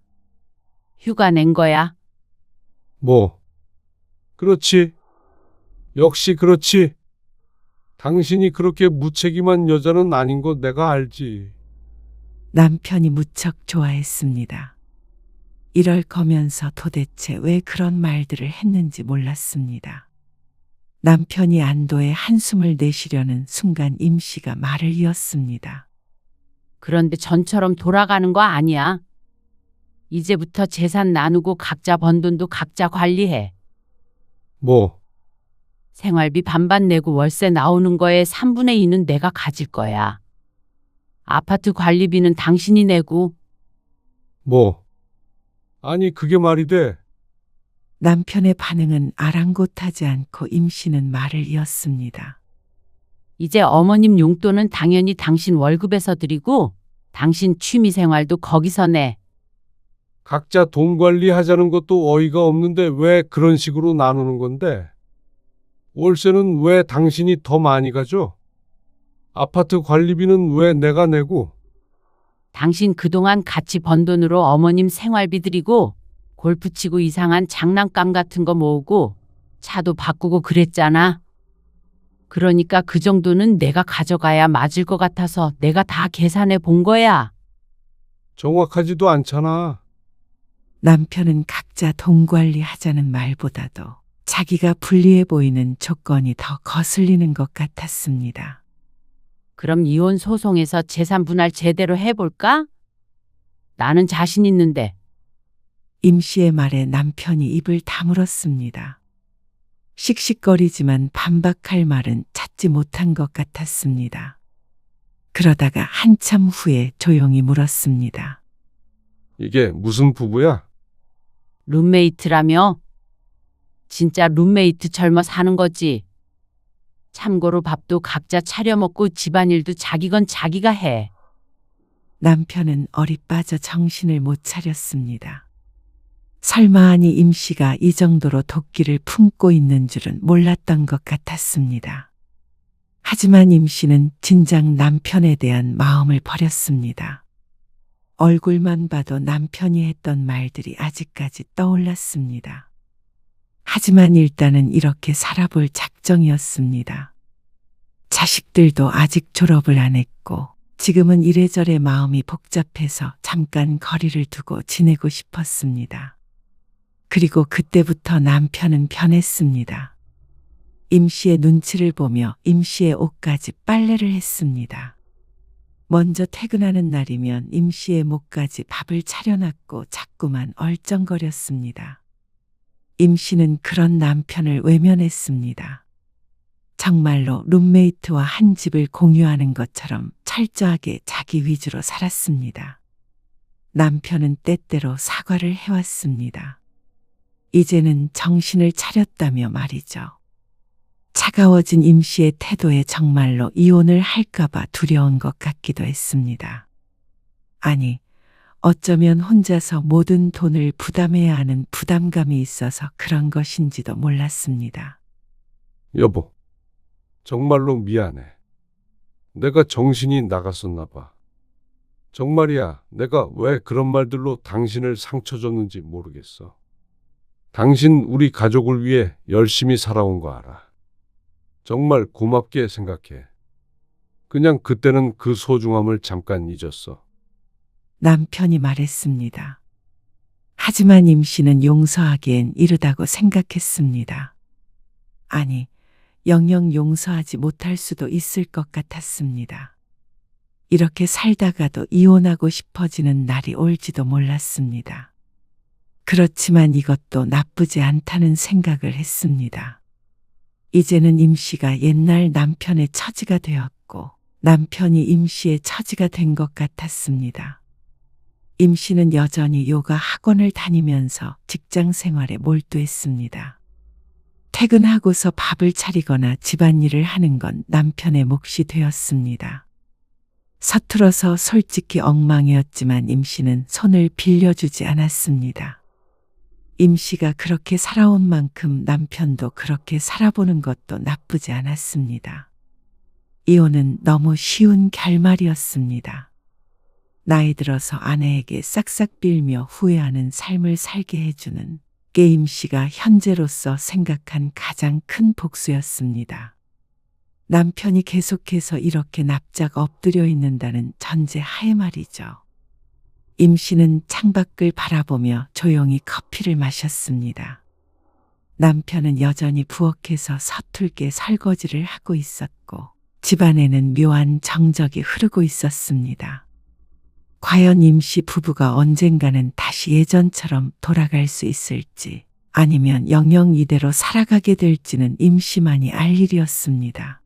휴가 낸 거야. 뭐? 그렇지. 역시 그렇지. 당신이 그렇게 무책임한 여자는 아닌 거 내가 알지. 남편이 무척 좋아했습니다. 이럴 거면서 도대체 왜 그런 말들을 했는지 몰랐습니다. 남편이 안도의 한숨을 내쉬려는 순간 임씨가 말을 이었습니다. 그런데 전처럼 돌아가는 거 아니야. 이제부터 재산 나누고 각자 번 돈도 각자 관리해. 뭐? 생활비 반반 내고 월세 나오는 거에 3분의 2는 내가 가질 거야. 아파트 관리비는 당신이 내고. 뭐? 아니 그게 말이 돼? 남편의 반응은 아랑곳하지 않고 임씨는 말을 이었습니다. 이제 어머님 용돈은 당연히 당신 월급에서 드리고 당신 취미생활도 거기서 내. 각자 돈 관리하자는 것도 어이가 없는데 왜 그런 식으로 나누는 건데? 월세는 왜 당신이 더 많이 가져? 아파트 관리비는 왜 내가 내고? 당신 그동안 같이 번 돈으로 어머님 생활비 드리고 골프 치고 이상한 장난감 같은 거 모으고 차도 바꾸고 그랬잖아. 그러니까 그 정도는 내가 가져가야 맞을 것 같아서 내가 다 계산해 본 거야. 정확하지도 않잖아. 남편은 각자 돈 관리하자는 말보다도 자기가 불리해 보이는 조건이 더 거슬리는 것 같았습니다. 그럼 이혼 소송에서 재산 분할 제대로 해볼까? 나는 자신 있는데. 임씨의 말에 남편이 입을 다물었습니다. 씩씩거리지만 반박할 말은 찾지 못한 것 같았습니다. 그러다가 한참 후에 조용히 물었습니다. 이게 무슨 부부야? 룸메이트라며? 진짜 룸메이트 젊어 사는 거지. 참고로 밥도 각자 차려 먹고 집안일도 자기 건 자기가 해. 남편은 얼이 빠져 정신을 못 차렸습니다. 설마하니 임씨가 이 정도로 도끼를 품고 있는 줄은 몰랐던 것 같았습니다. 하지만 임씨는 진작 남편에 대한 마음을 버렸습니다. 얼굴만 봐도 남편이 했던 말들이 아직까지 떠올랐습니다. 하지만 일단은 이렇게 살아볼 작정이었습니다. 자식들도 아직 졸업을 안 했고 지금은 이래저래 마음이 복잡해서 잠깐 거리를 두고 지내고 싶었습니다. 그리고 그때부터 남편은 변했습니다. 임씨의 눈치를 보며 임씨의 옷까지 빨래를 했습니다. 먼저 퇴근하는 날이면 임씨의 목까지 밥을 차려놨고 자꾸만 얼쩡거렸습니다. 임씨는 그런 남편을 외면했습니다. 정말로 룸메이트와 한 집을 공유하는 것처럼 철저하게 자기 위주로 살았습니다. 남편은 때때로 사과를 해왔습니다. 이제는 정신을 차렸다며 말이죠. 차가워진 임씨의 태도에 정말로 이혼을 할까봐 두려운 것 같기도 했습니다. 아니, 어쩌면 혼자서 모든 돈을 부담해야 하는 부담감이 있어서 그런 것인지도 몰랐습니다. 여보, 정말로 미안해. 내가 정신이 나갔었나 봐. 정말이야, 내가 왜 그런 말들로 당신을 상처 줬는지 모르겠어. 당신 우리 가족을 위해 열심히 살아온 거 알아. 정말 고맙게 생각해. 그냥 그때는 그 소중함을 잠깐 잊었어. 남편이 말했습니다. 하지만 임씨는 용서하기엔 이르다고 생각했습니다. 아니, 영영 용서하지 못할 수도 있을 것 같았습니다. 이렇게 살다가도 이혼하고 싶어지는 날이 올지도 몰랐습니다. 그렇지만 이것도 나쁘지 않다는 생각을 했습니다. 이제는 임씨가 옛날 남편의 처지가 되었고 남편이 임씨의 처지가 된 것 같았습니다. 임씨는 여전히 요가 학원을 다니면서 직장 생활에 몰두했습니다. 퇴근하고서 밥을 차리거나 집안일을 하는 건 남편의 몫이 되었습니다. 서툴어서 솔직히 엉망이었지만 임씨는 손을 빌려주지 않았습니다. 임씨가 그렇게 살아온 만큼 남편도 그렇게 살아보는 것도 나쁘지 않았습니다. 이혼은 너무 쉬운 결말이었습니다. 나이 들어서 아내에게 싹싹 빌며 후회하는 삶을 살게 해주는 게임 씨가 현재로서 생각한 가장 큰 복수였습니다. 남편이 계속해서 이렇게 납작 엎드려 있는다는 전제 하에 말이죠. 임 씨는 창밖을 바라보며 조용히 커피를 마셨습니다. 남편은 여전히 부엌에서 서툴게 설거지를 하고 있었고 집안에는 묘한 정적이 흐르고 있었습니다. 과연 임 씨 부부가 언젠가는 다시 예전처럼 돌아갈 수 있을지 아니면 영영 이대로 살아가게 될지는 임 씨만이 알 일이었습니다.